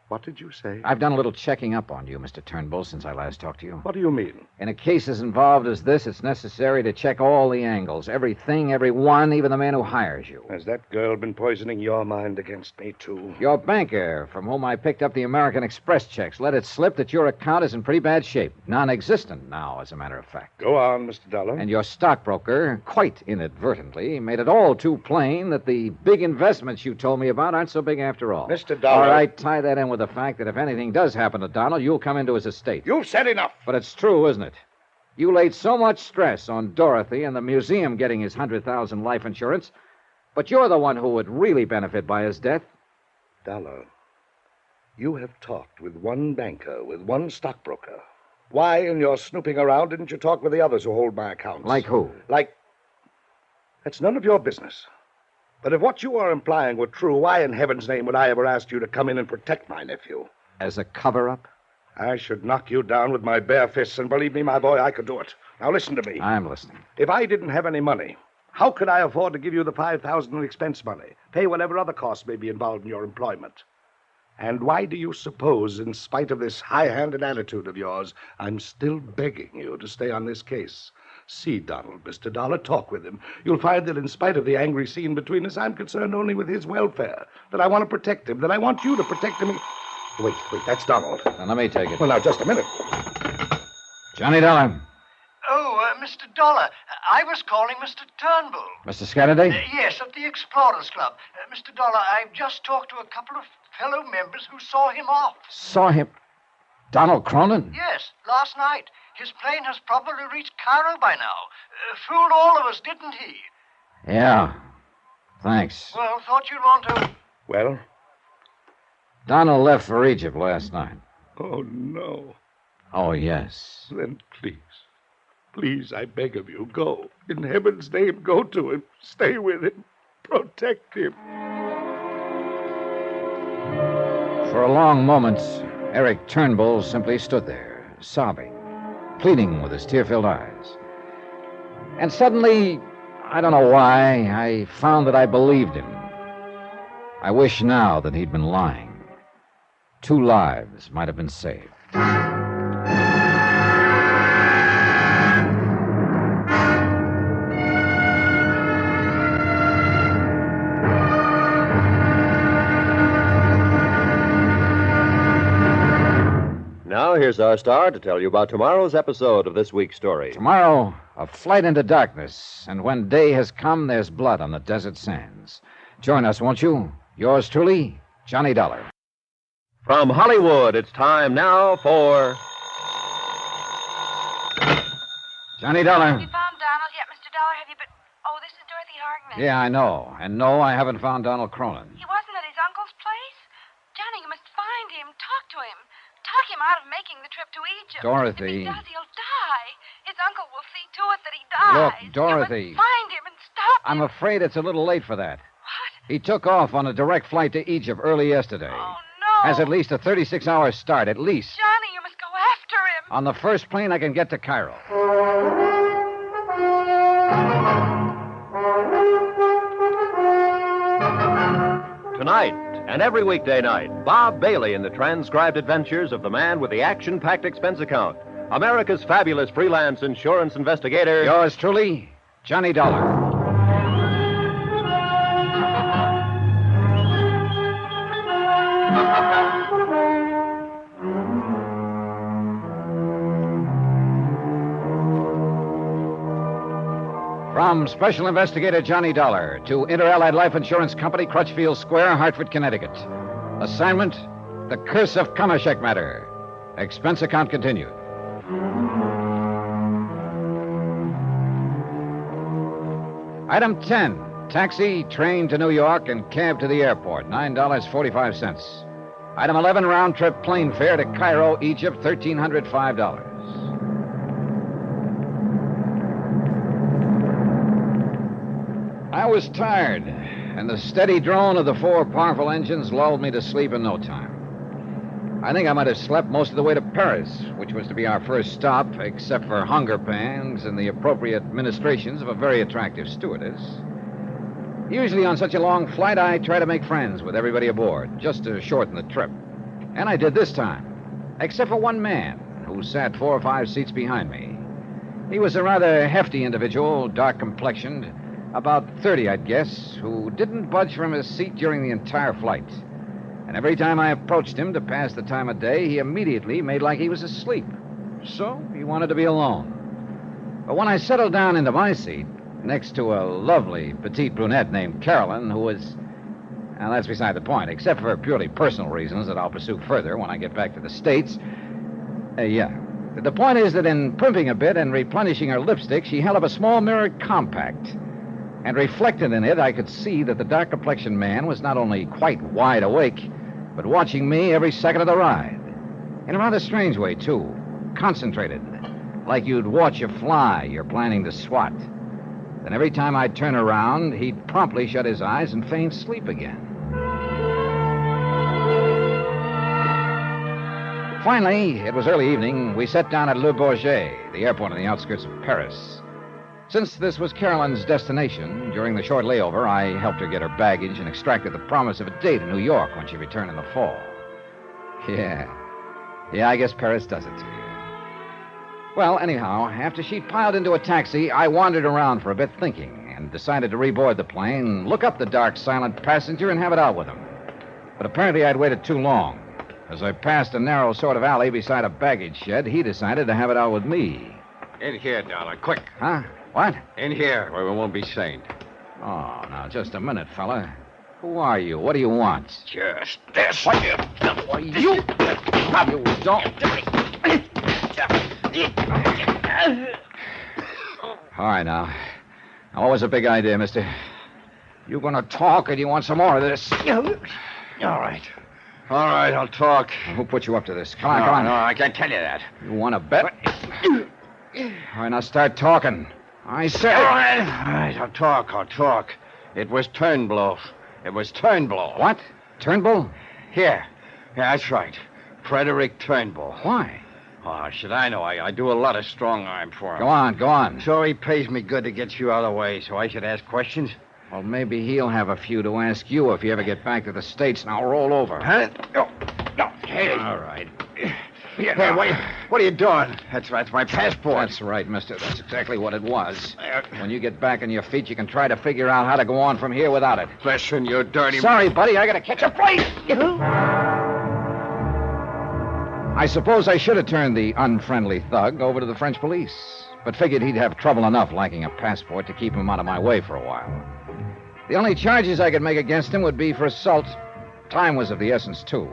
What did you say? I've done a little checking up on you, Mr. Turnbull, since I last talked to you. What do you mean? In a case as involved as this, it's necessary to check all the angles, everything, everyone, even the man who hires you. Has that girl been poisoning your mind against me, too? Your banker, from whom I picked up the American Express checks, let it slip that your account is in pretty bad shape. Non-existent now, as a matter of fact. Go on, Mr. Dollar. And your stockbroker, quite inadvertently, made it all too plain that the big investments you told me about aren't so big after all. Mr. Dollar. All right, tie that in with the fact that if anything does happen to Donald, you'll come into his estate. You've said enough. But it's true, isn't it? You laid so much stress on Dorothy and the museum getting his $100,000 life insurance, but you're the one who would really benefit by his death. Dollar, you have talked with one banker, with one stockbroker. Why, in your snooping around, didn't you talk with the others who hold my accounts? Like who? That's none of your business. But if what you are implying were true, why in heaven's name would I ever ask you to come in and protect my nephew? As a cover-up? I should knock you down with my bare fists, and believe me, my boy, I could do it. Now listen to me. I'm listening. If I didn't have any money, how could I afford to give you the $5,000 in expense money, pay whatever other costs may be involved in your employment? And why do you suppose, in spite of this high-handed attitude of yours, I'm still begging you to stay on this case? See Donald, Mr. Dollar. Talk with him. You'll find that in spite of the angry scene between us, I'm concerned only with his welfare, that I want to protect him, that I want you to protect him. Wait, that's Donald. Now, let me take it. Well, now, just a minute. Johnny Dollar. Oh, Mr. Dollar, I was calling Mr. Turnbull. Mr. Scatterday? Yes, at the Explorers Club. Mr. Dollar, I've just talked to a couple of fellow members who saw him off. Saw him? Donald Cronin? Yes, last night. His plane has probably reached Cairo by now. Fooled all of us, didn't he? Yeah. Thanks. Well, thought you'd want to... Well? Donald left for Egypt last night. Oh, no. Oh, yes. Then please, I beg of you, go. In heaven's name, go to him. Stay with him. Protect him. For a long moment, Eric Turnbull simply stood there, sobbing, pleading with his tear-filled eyes. And suddenly, I don't know why, I found that I believed him. I wish now that he'd been lying. 2 lives might have been saved. here's our star to tell you about tomorrow's episode of this week's story. Tomorrow, a flight into darkness, and when day has come, there's blood on the desert sands. Join us, won't you? Yours truly, Johnny Dollar. From Hollywood, it's time now for... Johnny Dollar. Have you found Donald yet, Mr. Dollar? Have you been... Oh, this is Dorothy Hartman. Yeah, I know. And no, I haven't found Donald Cronin. He wasn't at his uncle's place? Johnny, you must find him. Talk to him. Talk him out of making the trip to Egypt. Dorothy. If he does, he'll die. His uncle will see to it that he dies. Look, Dorothy. You must find him and stop him. I'm afraid it's a little late for that. What? He took off on a direct flight to Egypt early yesterday. Oh, no. Has at least a 36-hour start, at least. Johnny, you must go after him. On the first plane I can get to Cairo. Tonight and every weekday night, Bob Bailey in the transcribed adventures of the man with the action-packed expense account, America's fabulous freelance insurance investigator. Yours truly, Johnny Dollar. From Special Investigator Johnny Dollar to Inter-Allied Life Insurance Company, Crutchfield Square, Hartford, Connecticut. Assignment, The Curse of Kamashek Matter. Expense account continued. Item 10, taxi, train to New York, and cab to the airport, $9.45. Item 11, round-trip plane fare to Cairo, Egypt, $1,305. I was tired, and the steady drone of the four powerful engines lulled me to sleep in no time. I think I might have slept most of the way to Paris, which was to be our first stop, except for hunger pangs and the appropriate ministrations of a very attractive stewardess. Usually on such a long flight, I try to make friends with everybody aboard, just to shorten the trip. And I did this time, except for one man who sat 4 or 5 seats behind me. He was a rather hefty individual, dark-complexioned, about 30, I'd guess, who didn't budge from his seat during the entire flight. And every time I approached him to pass the time of day, he immediately made like he was asleep. So he wanted to be alone. But when I settled down into my seat, next to a lovely petite brunette named Carolyn, who was... Now, that's beside the point, except for purely personal reasons that I'll pursue further when I get back to the States. The point is that in primping a bit and replenishing her lipstick, she held up a small mirrored compact. And reflected in it, I could see that the dark-complexioned man was not only quite wide awake, but watching me every second of the ride. In a rather strange way, too. Concentrated. Like you'd watch a fly you're planning to swat. Then every time I'd turn around, he'd promptly shut his eyes and feign sleep again. Finally, it was early evening, we sat down at Le Bourget, the airport on the outskirts of Paris. Since this was Carolyn's destination, during the short layover, I helped her get her baggage and extracted the promise of a date in New York when she returned in the fall. Yeah, I guess Paris does it to you. Well, anyhow, after she'd piled into a taxi, I wandered around for a bit thinking and decided to reboard the plane, look up the dark, silent passenger, and have it out with him. But apparently I'd waited too long. As I passed a narrow sort of alley beside a baggage shed, he decided to have it out with me. In here, Dollar, quick. Huh? What? In here, where we won't be seen. Oh, now, just a minute, fella. Who are you? What do you want? Just this. What? Why, you... You don't... All right, now. Now, what was the big idea, mister? You gonna talk, or do you want some more of this? All right. All right, I'll talk. Well, who put you up to this? Come on. No, I can't tell you that. You want to bet? All right, now start talking. I said... All right, I'll talk. It was Turnbull. What? Turnbull? Here. Yeah, that's right. Frederick Turnbull. Why? Oh, should I know? I do a lot of strong arm for him. Go on. So he pays me good to get you out of the way, so I should ask questions? Well, maybe he'll have a few to ask you if you ever get back to the States. Now roll over. Huh? No. Hey. All right. Hey, what are you doing? That's my passport. That's right, mister. That's exactly what it was. When you get back on your feet, you can try to figure out how to go on from here without it. Listen, you dirty... Sorry, buddy. I gotta catch a flight. I suppose I should have turned the unfriendly thug over to the French police, but figured he'd have trouble enough lacking a passport to keep him out of my way for a while. The only charges I could make against him would be for assault. Time was of the essence, too,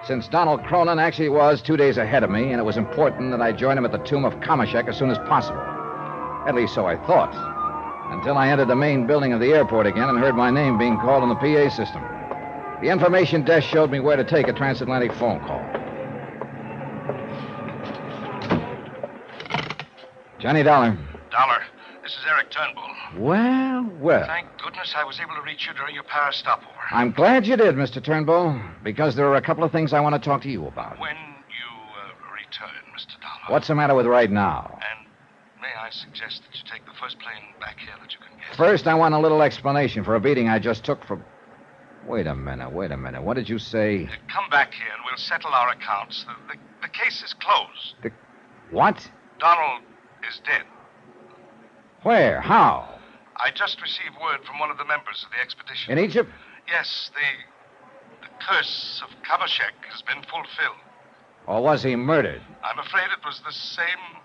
since Donald Cronin actually was 2 days ahead of me, and it was important that I join him at the tomb of Kamashek as soon as possible. At least so I thought, until I entered the main building of the airport again and heard my name being called on the PA system. The information desk showed me where to take a transatlantic phone call. Johnny Dollar. Dollar, this is Eric Turnbull. Well. Thank goodness I was able to reach you during your Paris stopover. I'm glad you did, Mr. Turnbull, because there are a couple of things I want to talk to you about. When you return, Mr. Dollar. What's the matter with right now? And may I suggest that you take the first plane back here that you can get? First, I want a little explanation for a beating I just took for... Wait a minute. What did you say? Come back here and we'll settle our accounts. The case is closed. What? Donald is dead. Where? How? I just received word from one of the members of the expedition. In Egypt? Yes, the curse of Kamashek has been fulfilled. Or was he murdered? I'm afraid it was the same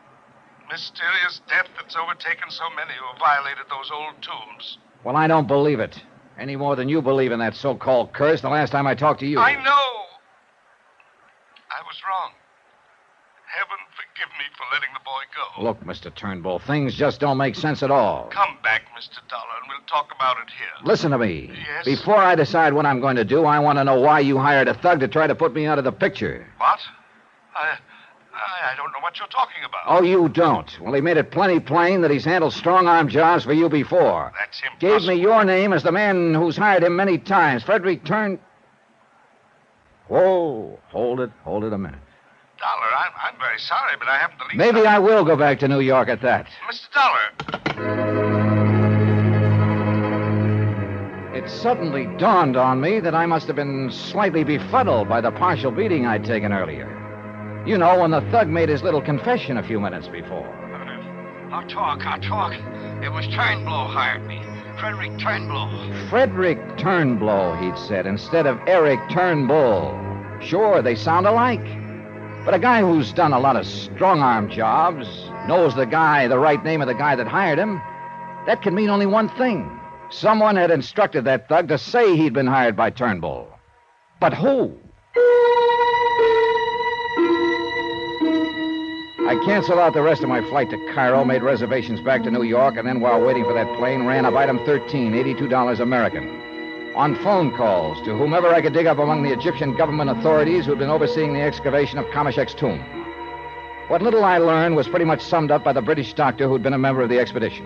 mysterious death that's overtaken so many who have violated those old tombs. Well, I don't believe it. Any more than you believe in that so-called curse the last time I talked to you. I know. I was wrong. Heaven forgive me for letting the boy go. Look, Mr. Turnbull, things just don't make sense at all. Come back, Mr. Dollar, and we'll talk about it here. Listen to me. Yes? Before I decide what I'm going to do, I want to know why you hired a thug to try to put me out of the picture. What? I don't know what you're talking about. Oh, you don't? Well, he made it plenty plain that he's handled strong-arm jobs for you before. That's impossible. Gave me your name as the man who's hired him many times. Frederick Whoa, hold it a minute. Dollar, I'm very sorry, but I haven't the least... Maybe I will go back to New York at that. Mr. Dollar. It suddenly dawned on me that I must have been slightly befuddled by the partial beating I'd taken earlier. You know, when the thug made his little confession a few minutes before. I'll talk. It was Turnbull hired me. Frederick Turnbull. Frederick Turnbull, he'd said, instead of Eric Turnbull. Sure, they sound alike. But a guy who's done a lot of strong-arm jobs, knows the right name of the guy that hired him, that can mean only one thing. Someone had instructed that thug to say he'd been hired by Turnbull. But who? I canceled out the rest of my flight to Cairo, made reservations back to New York, and then while waiting for that plane, ran up item 13, $82 American. On phone calls to whomever I could dig up among the Egyptian government authorities who'd been overseeing the excavation of Kamashek's tomb. What little I learned was pretty much summed up by the British doctor who'd been a member of the expedition.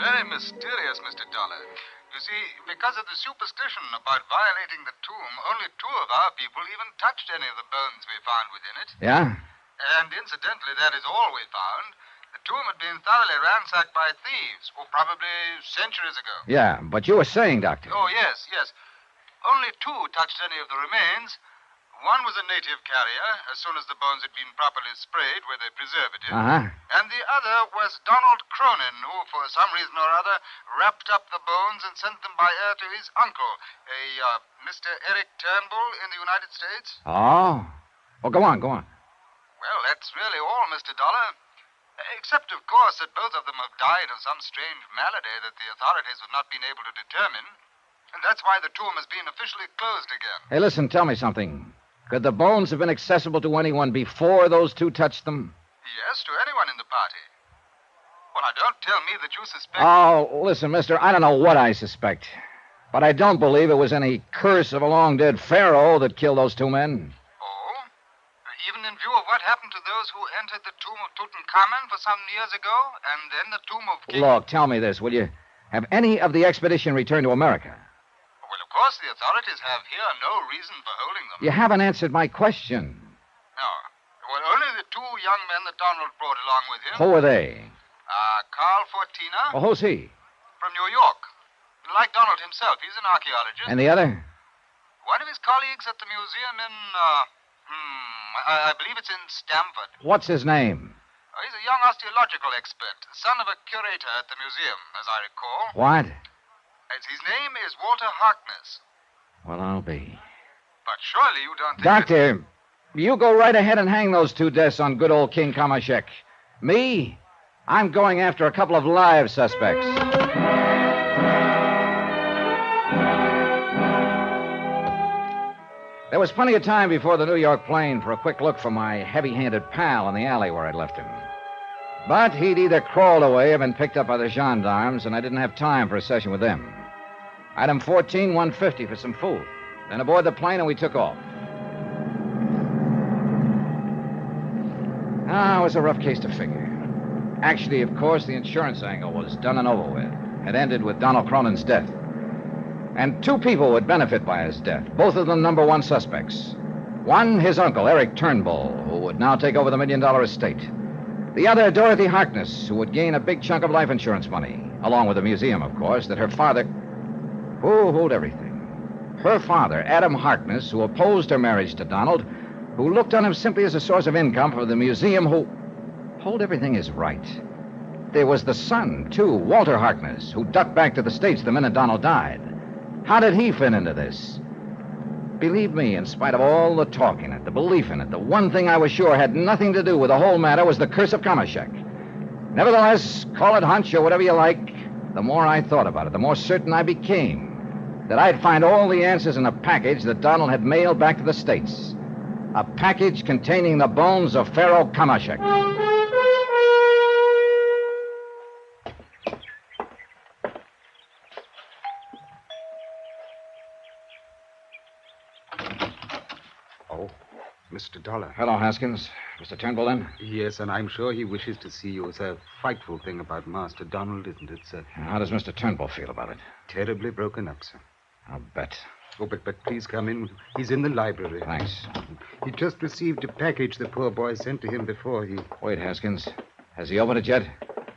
Very mysterious, Mr. Dollar. You see, because of the superstition about violating the tomb, only 2 of our people even touched any of the bones we found within it. Yeah? And incidentally, that is all we found. The tomb had been thoroughly ransacked by thieves, probably centuries ago. Yeah, but you were saying, Doctor. Oh, yes. Only 2 touched any of the remains. One was a native carrier, as soon as the bones had been properly sprayed where they preserve it in. Uh-huh. And the other was Donald Cronin, who, for some reason or other, wrapped up the bones and sent them by air to his uncle, Mr. Eric Turnbull in the United States. Oh? Well, go on. Well, that's really all, Mr. Dollar. Except, of course, that both of them have died of some strange malady that the authorities have not been able to determine. And that's why the tomb has been officially closed again. Hey, listen, tell me something. Could the bones have been accessible to anyone before those 2 touched them? Yes, to anyone in the party. Well, now, don't tell me that you suspect... Oh, listen, mister, I don't know what I suspect. But I don't believe it was any curse of a long-dead pharaoh that killed those 2 men. Even in view of what happened to those who entered the tomb of Tutankhamun for some years ago, and then the tomb of King... Look, tell me this, will you? Have any of the expedition returned to America? Well, of course, the authorities have here no reason for holding them. You haven't answered my question. No. Well, only the 2 young men that Donald brought along with him. Who are they? Carl Fortina. Well, who's he? From New York. Like Donald himself, he's an archaeologist. And the other? One of his colleagues at the museum in, I believe it's in Stamford. What's his name? He's a young osteological expert, son of a curator at the museum, as I recall. What? His name is Walter Harkness. Well, I'll be. But surely you don't think... Doctor, You go right ahead and hang those 2 deaths on good old King Kamashek. Me? I'm going after a couple of live suspects. There was plenty of time before the New York plane for a quick look for my heavy-handed pal in the alley where I'd left him. But he'd either crawled away or been picked up by the gendarmes, and I didn't have time for a session with them. Item 14, $150 for some food. Then aboard the plane, and we took off. It was a rough case to figure. Actually, of course, the insurance angle was done and over with. It ended with Donald Cronin's death. And 2 people would benefit by his death, both of them number 1 suspects. One, his uncle, Eric Turnbull, who would now take over the $1 million estate. The other, Dorothy Harkness, who would gain a big chunk of life insurance money, along with the museum, of course, that her father... Who hold everything? Her father, Adam Harkness, who opposed her marriage to Donald, who looked on him simply as a source of income for the museum, who... Hold everything is right. There was the son, too, Walter Harkness, who ducked back to the States the minute Donald died. How did he fit into this? Believe me, in spite of all the talk in it, the belief in it, the one thing I was sure had nothing to do with the whole matter was the curse of Kamashek. Nevertheless, call it hunch or whatever you like, the more I thought about it, the more certain I became that I'd find all the answers in a package that Donald had mailed back to the States. A package containing the bones of Pharaoh Kamashek. Mr. Dollar. Hello, Haskins. Mr. Turnbull in? Yes, and I'm sure he wishes to see you. It's a frightful thing about Master Donald, isn't it, sir? How does Mr. Turnbull feel about it? Terribly broken up, sir. I'll bet. Oh, but please come in. He's in the library. Thanks. He just received a package the poor boy sent to him before he... Wait, Haskins. Has he opened it yet?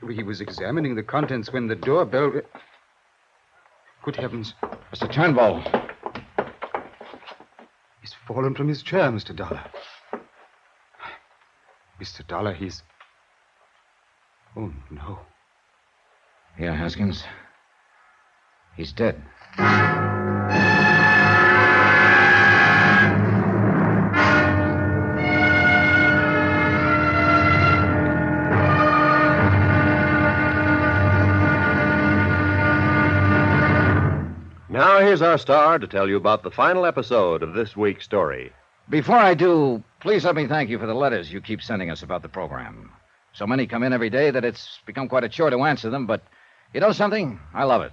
He was examining the contents when the doorbell... Good heavens. Mr. Turnbull. He's fallen from his chair, Mr. Dollar. Mr. Dollar, he's... Oh, no. Yeah, Haskins. He's dead. Now, here's our star to tell you about the final episode of this week's story. Before I do, please let me thank you for the letters you keep sending us about the program. So many come in every day that it's become quite a chore to answer them, but you know something? I love it.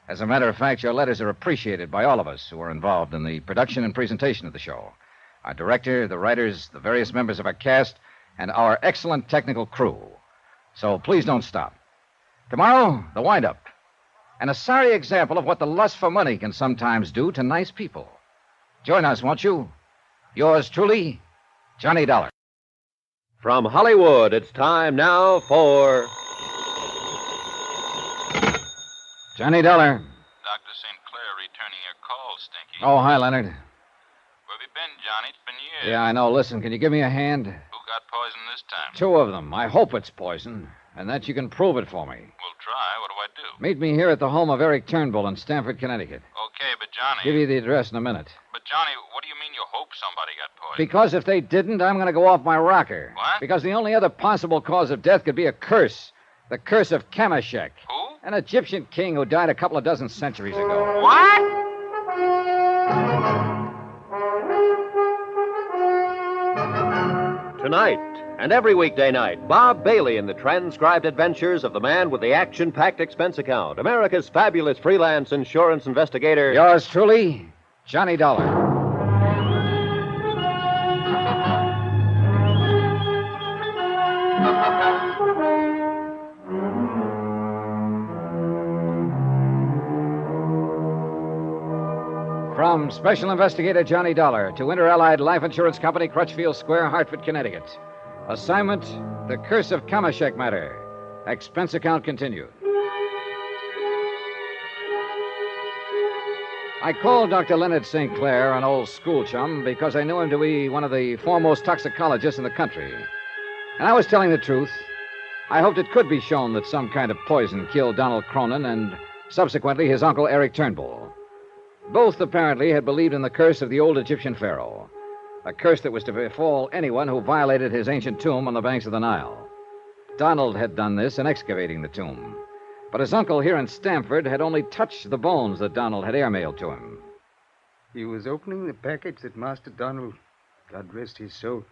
As a matter of fact, your letters are appreciated by all of us who are involved in the production and presentation of the show. Our director, the writers, the various members of our cast, and our excellent technical crew. So please don't stop. Tomorrow, the wind-up. And a sorry example of what the lust for money can sometimes do to nice people. Join us, won't you? Yours truly, Johnny Dollar. From Hollywood, it's time now for... Johnny Dollar. Dr. St. Clair returning your call, Stinky. Oh, hi, Leonard. Where have you been, Johnny? It's been years. Yeah, I know. Listen, can you give me a hand? Who got poison this time? 2 of them. I hope it's poison, and that you can prove it for me. We'll try. What do I do? Meet me here at the home of Eric Turnbull in Stamford, Connecticut. Okay, but Johnny... Give you the address in a minute. But, Johnny, what do you mean you hope somebody got poisoned? Because if they didn't, I'm going to go off my rocker. What? Because the only other possible cause of death could be a curse. The curse of Kamashek. Who? An Egyptian king who died a couple of dozen centuries ago. What? Tonight and every weekday night, Bob Bailey in the transcribed adventures of the man with the action-packed expense account, America's fabulous freelance insurance investigator. Yours truly, Johnny Dollar. From Special Investigator Johnny Dollar to Inter-Allied Life Insurance Company, Crutchfield Square, Hartford, Connecticut. Assignment, The Curse of Kamashek Matter. Expense account continued. I called Dr. Leonard St. Clair, an old school chum, because I knew him to be one of the foremost toxicologists in the country. And I was telling the truth. I hoped it could be shown that some kind of poison killed Donald Cronin and subsequently his uncle Eric Turnbull. Both apparently had believed in the curse of the old Egyptian pharaoh. A curse that was to befall anyone who violated his ancient tomb on the banks of the Nile. Donald had done this in excavating the tomb. But his uncle here in Stamford had only touched the bones that Donald had airmailed to him. He was opening the package that Master Donald, God rest his soul,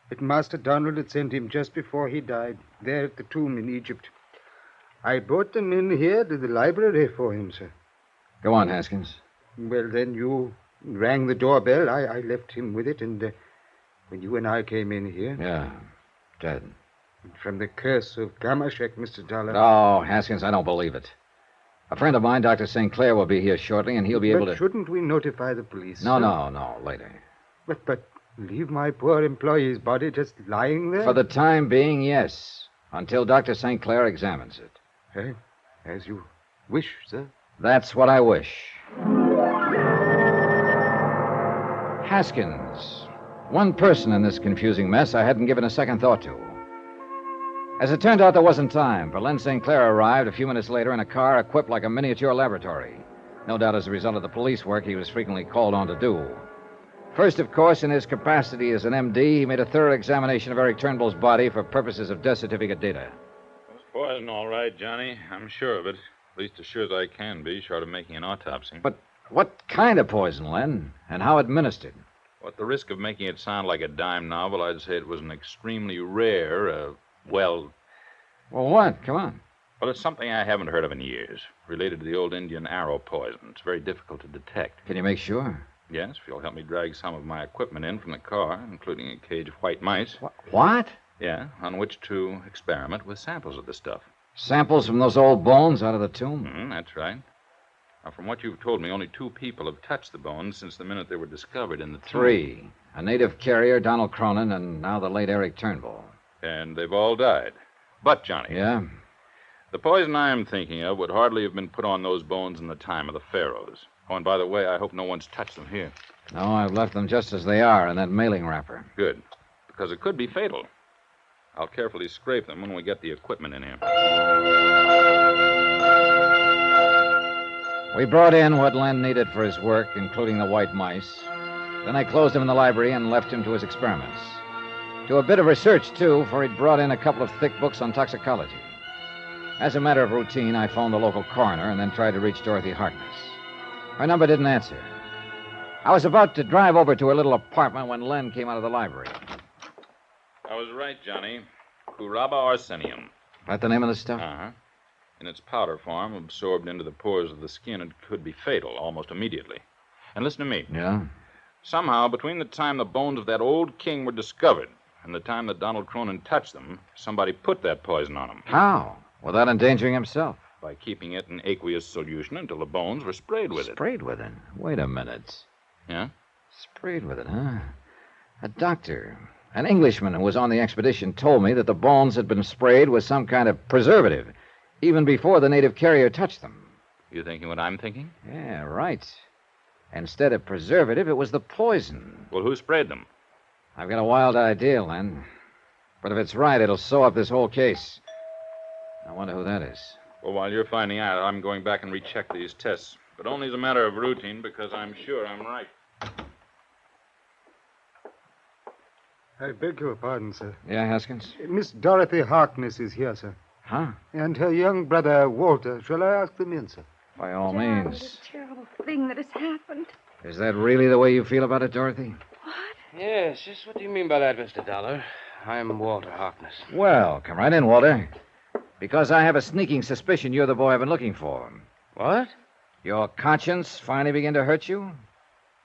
that Master Donald had sent him just before he died, there at the tomb in Egypt. I brought them in here to the library for him, sir. Go on, Haskins. Well, then you rang the doorbell. I left him with it, and when you and I came in here... Yeah, dead. From the curse of Kamashek, Mr. Dollar. Oh, Haskins, I don't believe it. A friend of mine, Dr. St. Clair, will be here shortly, and he'll be able to... Shouldn't we notify the police? No, sir? Later. But leave my poor employee's body just lying there? For the time being, yes. Until Dr. St. Clair examines it. Hey, as you wish, sir. That's what I wish. Haskins. One person in this confusing mess I hadn't given a second thought to. As it turned out, there wasn't time, for Len St. Clair arrived a few minutes later in a car equipped like a miniature laboratory. No doubt as a result of the police work he was frequently called on to do. First, of course, in his capacity as an MD, he made a thorough examination of Eric Turnbull's body for purposes of death certificate data. It was poison, all right, Johnny. I'm sure of it. At least as sure as I can be, short of making an autopsy. But what kind of poison, Len? And how administered? Well, at the risk of making it sound like a dime novel, I'd say it was an extremely rare, Well, what? Come on. Well, it's something I haven't heard of in years. Related to the old Indian arrow poison. It's very difficult to detect. Can you make sure? Yes, if you'll help me drag some of my equipment in from the car, including a cage of white mice. What? Yeah, on which to experiment with samples of the stuff. Samples from those old bones out of the tomb? That's right. Now, from what you've told me, only 2 people have touched the bones since the minute they were discovered in the tomb. 3. A native carrier, Donald Cronin, and now the late Eric Turnbull. And they've all died. But, Johnny. Yeah? The poison I'm thinking of would hardly have been put on those bones in the time of the pharaohs. Oh, and by the way, I hope no one's touched them here. No, I've left them just as they are in that mailing wrapper. Good. Because it could be fatal. I'll carefully scrape them when we get the equipment in here. We brought in what Len needed for his work, including the white mice. Then I closed him in the library and left him to his experiments. To a bit of research, too, for he'd brought in a couple of thick books on toxicology. As a matter of routine, I phoned the local coroner and then tried to reach Dorothy Harkness. Her number didn't answer. I was about to drive over to her little apartment when Len came out of the library. I was right, Johnny. Curaba arsenium. That the name of the stuff? Uh-huh. In its powder form, absorbed into the pores of the skin, it could be fatal almost immediately. And listen to me. Yeah? Somehow, between the time the bones of that old king were discovered and the time that Donald Cronin touched them, somebody put that poison on him. How? Without endangering himself? By keeping it in aqueous solution until the bones were sprayed with it. Sprayed with it? Wait a minute. Yeah? Sprayed with it, huh? A doctor, an Englishman who was on the expedition, told me that the bones had been sprayed with some kind of preservative, even before the native carrier touched them. You thinking what I'm thinking? Yeah, right. Instead of preservative, it was the poison. Well, who sprayed them? I've got a wild idea, Len. But if it's right, it'll sew up this whole case. I wonder who that is. Well, while you're finding out, I'm going back and recheck these tests. But only as a matter of routine, because I'm sure I'm right. I beg your pardon, sir. Yeah, Haskins? Miss Dorothy Harkness is here, sir. Huh? And her young brother, Walter. Shall I ask them in, sir? By all John, means. What a terrible thing that has happened. Is that really the way you feel about it, Dorothy? Yes, just what do you mean by that, Mr. Dollar? I'm Walter Harkness. Well, come right in, Walter. Because I have a sneaking suspicion you're the boy I've been looking for. What? Your conscience finally began to hurt you?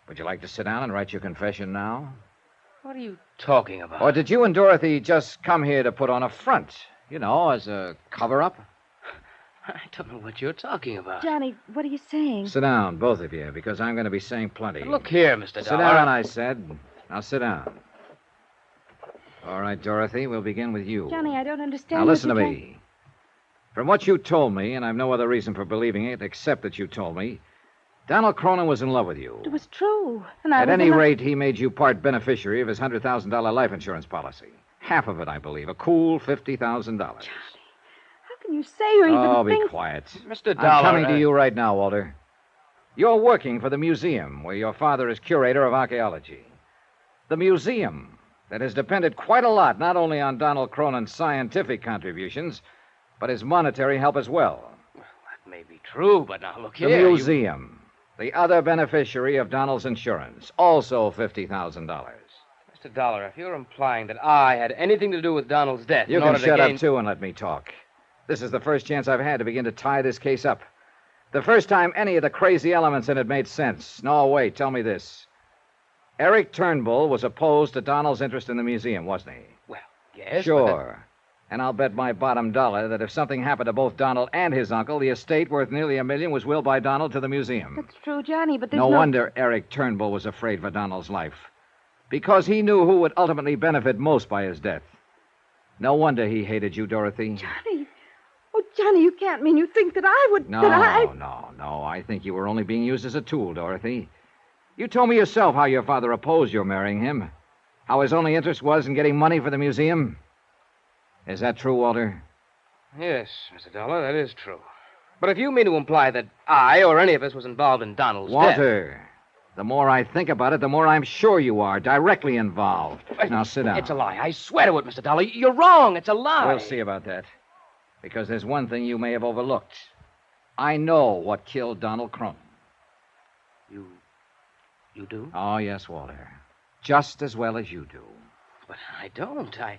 Would you like to sit down and write your confession now? What are you talking about? Or did you and Dorothy just come here to put on a front? You know, as a cover-up? I don't know what you're talking about. Johnny, what are you saying? Sit down, both of you, because I'm going to be saying plenty. Look here, Mr. Dollar. Sit down, I said. Now sit down. All right, Dorothy, we'll begin with you. Johnny, I don't understand. Now listen to me. From what you told me, and I've no other reason for believing it except that you told me, Donald Cronin was in love with you. It was true. And At any rate, he made you part beneficiary of his $100,000 life insurance policy. Half of it, I believe. A cool $50,000. Johnny, how can you say or even Oh, think... be quiet. Mr. Dollar... I'm coming to you right now, Walter. You're working for the museum where your father is curator of archaeology. The museum that has depended quite a lot not only on Donald Cronin's scientific contributions, but his monetary help as well. That may be true, but now look The here. museum, the other beneficiary of Donald's insurance, also $50,000. Mr. Dollar, if you're implying that I had anything to do with Donald's death You in can order shut to gain... up, too, and let me talk. This is the first chance I've had to begin to tie this case up. The first time any of the crazy elements in it made sense. No, wait, tell me this. Eric Turnbull was opposed to Donald's interest in the museum, wasn't he? Well, yes. Sure. And I'll bet my bottom dollar that if something happened to both Donald and his uncle, the estate worth nearly $1 million was willed by Donald to the museum. That's true, Johnny, but there's No wonder Eric Turnbull was afraid for Donald's life. Because he knew who would ultimately benefit most by his death. No wonder he hated you, Dorothy. Johnny. Oh, Johnny, you can't mean you think that I would... No, that I... no. I think you were only being used as a tool, Dorothy. You told me yourself how your father opposed your marrying him. How his only interest was in getting money for the museum. Is that true, Walter? Yes, Mr. Dollar, that is true. But if you mean to imply that I or any of us was involved in Donald's death... Walter, the more I think about it, the more I'm sure you are, directly involved. Now, sit down. It's a lie. I swear to it, Mr. Dollar. You're wrong. It's a lie. We'll see about that. Because there's one thing you may have overlooked. I know what killed Donald Cronin. You do? Oh, yes, Walter. Just as well as you do. But I don't. I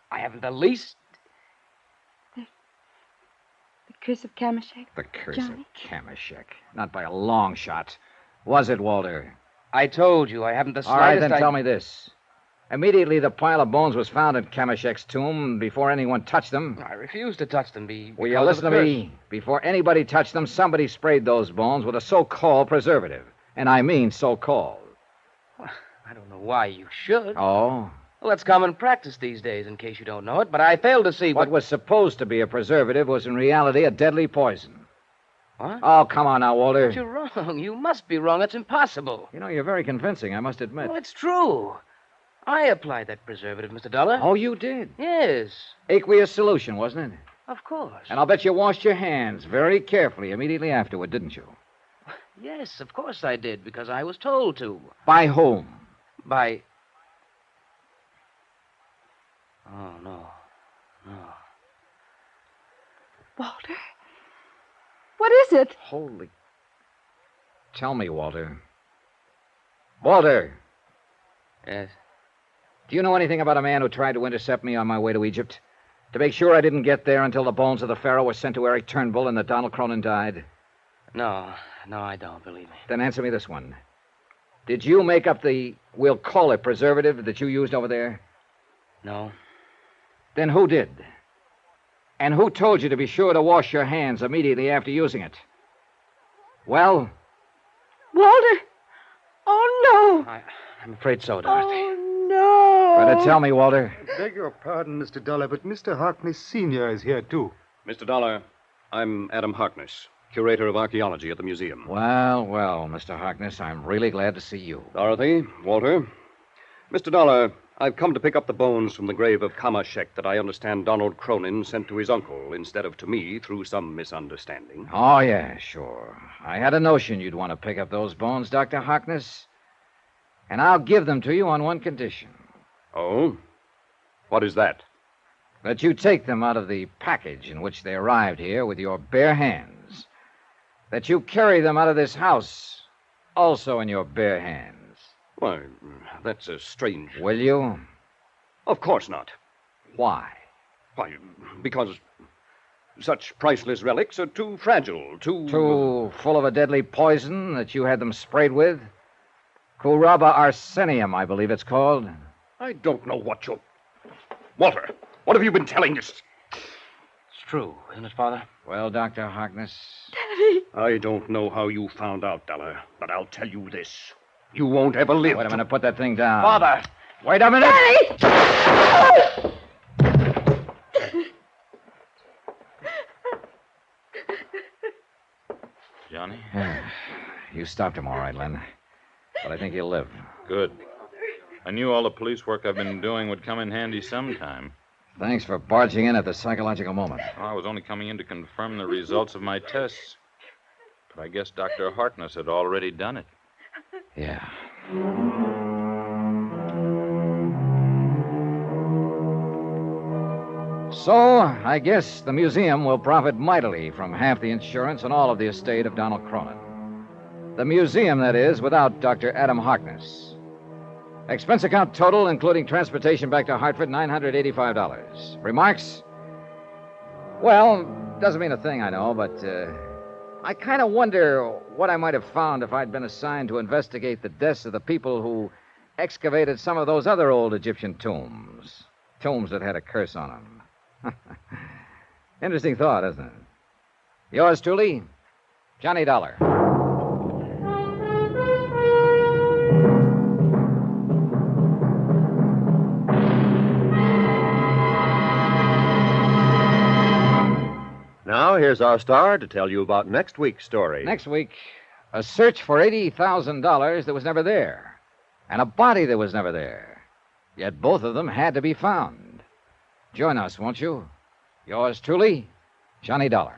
haven't the least... The curse of Kamashek? The curse Johnny? of Kamashek. Not by a long shot. Was it, Walter? I told you I haven't the All right, slightest... then tell me this. Immediately the pile of bones was found in Kamashek's tomb before anyone touched them. I refuse to touch them. Will you listen to me? Before anybody touched them, somebody sprayed those bones with a so-called preservative. And I mean so-called. I don't know why you should. Oh? Well, that's common practice these days, in case you don't know it, but I fail to see What was supposed to be a preservative was in reality a deadly poison. What? Oh, come on now, Walter. But you're wrong. You must be wrong. It's impossible. You know, you're very convincing, I must admit. Well, it's true. I applied that preservative, Mr. Dollar. Oh, you did? Yes. Aqueous solution, wasn't it? Of course. And I'll bet you washed your hands very carefully immediately afterward, didn't you? Yes, of course I did, because I was told to. By whom? By... Oh, no. Walter? What is it? Holy... Tell me, Walter. Walter! Yes? Do you know anything about a man who tried to intercept me on my way to Egypt? To make sure I didn't get there until the bones of the pharaoh were sent to Eric Turnbull and that Donald Cronin died? No, I don't, believe me. Then answer me this one. Did you make up the, we'll call it preservative, that you used over there? No. Then who did? And who told you to be sure to wash your hands immediately after using it? Well? Walter! Oh, no! I'm afraid so, Dorothy. Oh, no! Better tell me, Walter. I beg your pardon, Mr. Dollar, but Mr. Harkness Sr. is here, too. Mr. Dollar, I'm Adam Harkness, curator of archaeology at the museum. Well, Mr. Harkness, I'm really glad to see you. Dorothy, Walter. Mr. Dollar, I've come to pick up the bones from the grave of Kamashek that I understand Donald Cronin sent to his uncle instead of to me through some misunderstanding. Oh, yeah, sure. I had a notion you'd want to pick up those bones, Dr. Harkness. And I'll give them to you on one condition. Oh? What is that? That you take them out of the package in which they arrived here with your bare hands. That you carry them out of this house also in your bare hands. Why, that's a strange... Will you? Of course not. Why? Why, because such priceless relics are too fragile, Too full of a deadly poison that you had them sprayed with? Curaba arsenium, I believe it's called. I don't know what you're... Walter, what have you been telling us? It's true, isn't it, Father? Well, Dr. Harkness... Daddy! I don't know how you found out, Dollar, but I'll tell you this. You won't ever live. Wait a minute, put that thing down. Father! Wait a minute! Daddy! Johnny? You stopped him all right, Len. But I think he'll live. Good. I knew all the police work I've been doing would come in handy sometime. Thanks for barging in at the psychological moment. Well, I was only coming in to confirm the results of my tests. But I guess Dr. Harkness had already done it. Yeah. So, I guess the museum will profit mightily from half the insurance and all of the estate of Donald Cronin. The museum, that is, without Dr. Adam Harkness. Expense account total, including transportation back to Hartford, $985. Remarks? Well, doesn't mean a thing, I know, but I kind of wonder what I might have found if I'd been assigned to investigate the deaths of the people who excavated some of those other old Egyptian tombs. Tombs that had a curse on them. Interesting thought, isn't it? Yours truly, Johnny Dollar. Now, here's our star to tell you about next week's story. Next week, a search for $80,000 that was never there, and a body that was never there. Yet both of them had to be found. Join us, won't you? Yours truly, Johnny Dollar.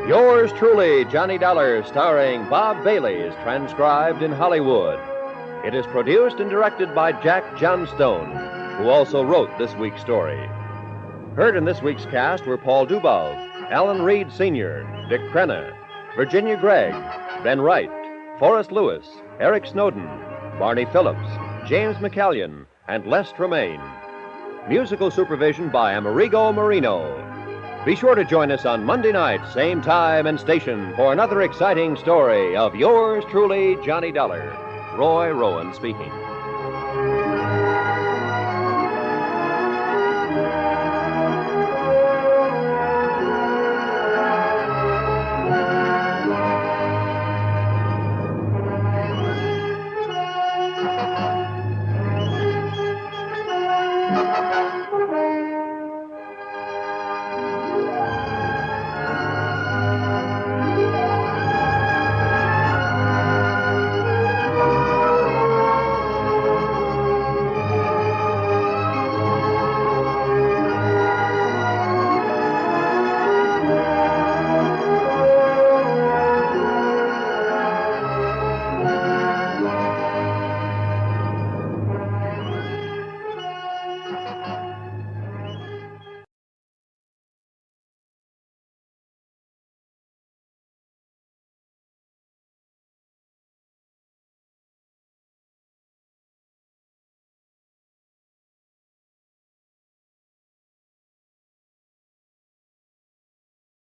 Yours truly, Johnny Dollar, starring Bob Bailey, is transcribed in Hollywood. It is produced and directed by Jack Johnstone, who also wrote this week's story. Heard in this week's cast were Paul Dubov, Alan Reed Sr., Dick Crenna, Virginia Gregg, Ben Wright, Forrest Lewis, Eric Snowden, Barney Phillips, James McCallion, and Les Tremaine. Musical supervision by Amerigo Marino. Be sure to join us on Monday night, same time and station, for another exciting story of yours truly, Johnny Dollar. Roy Rowan speaking.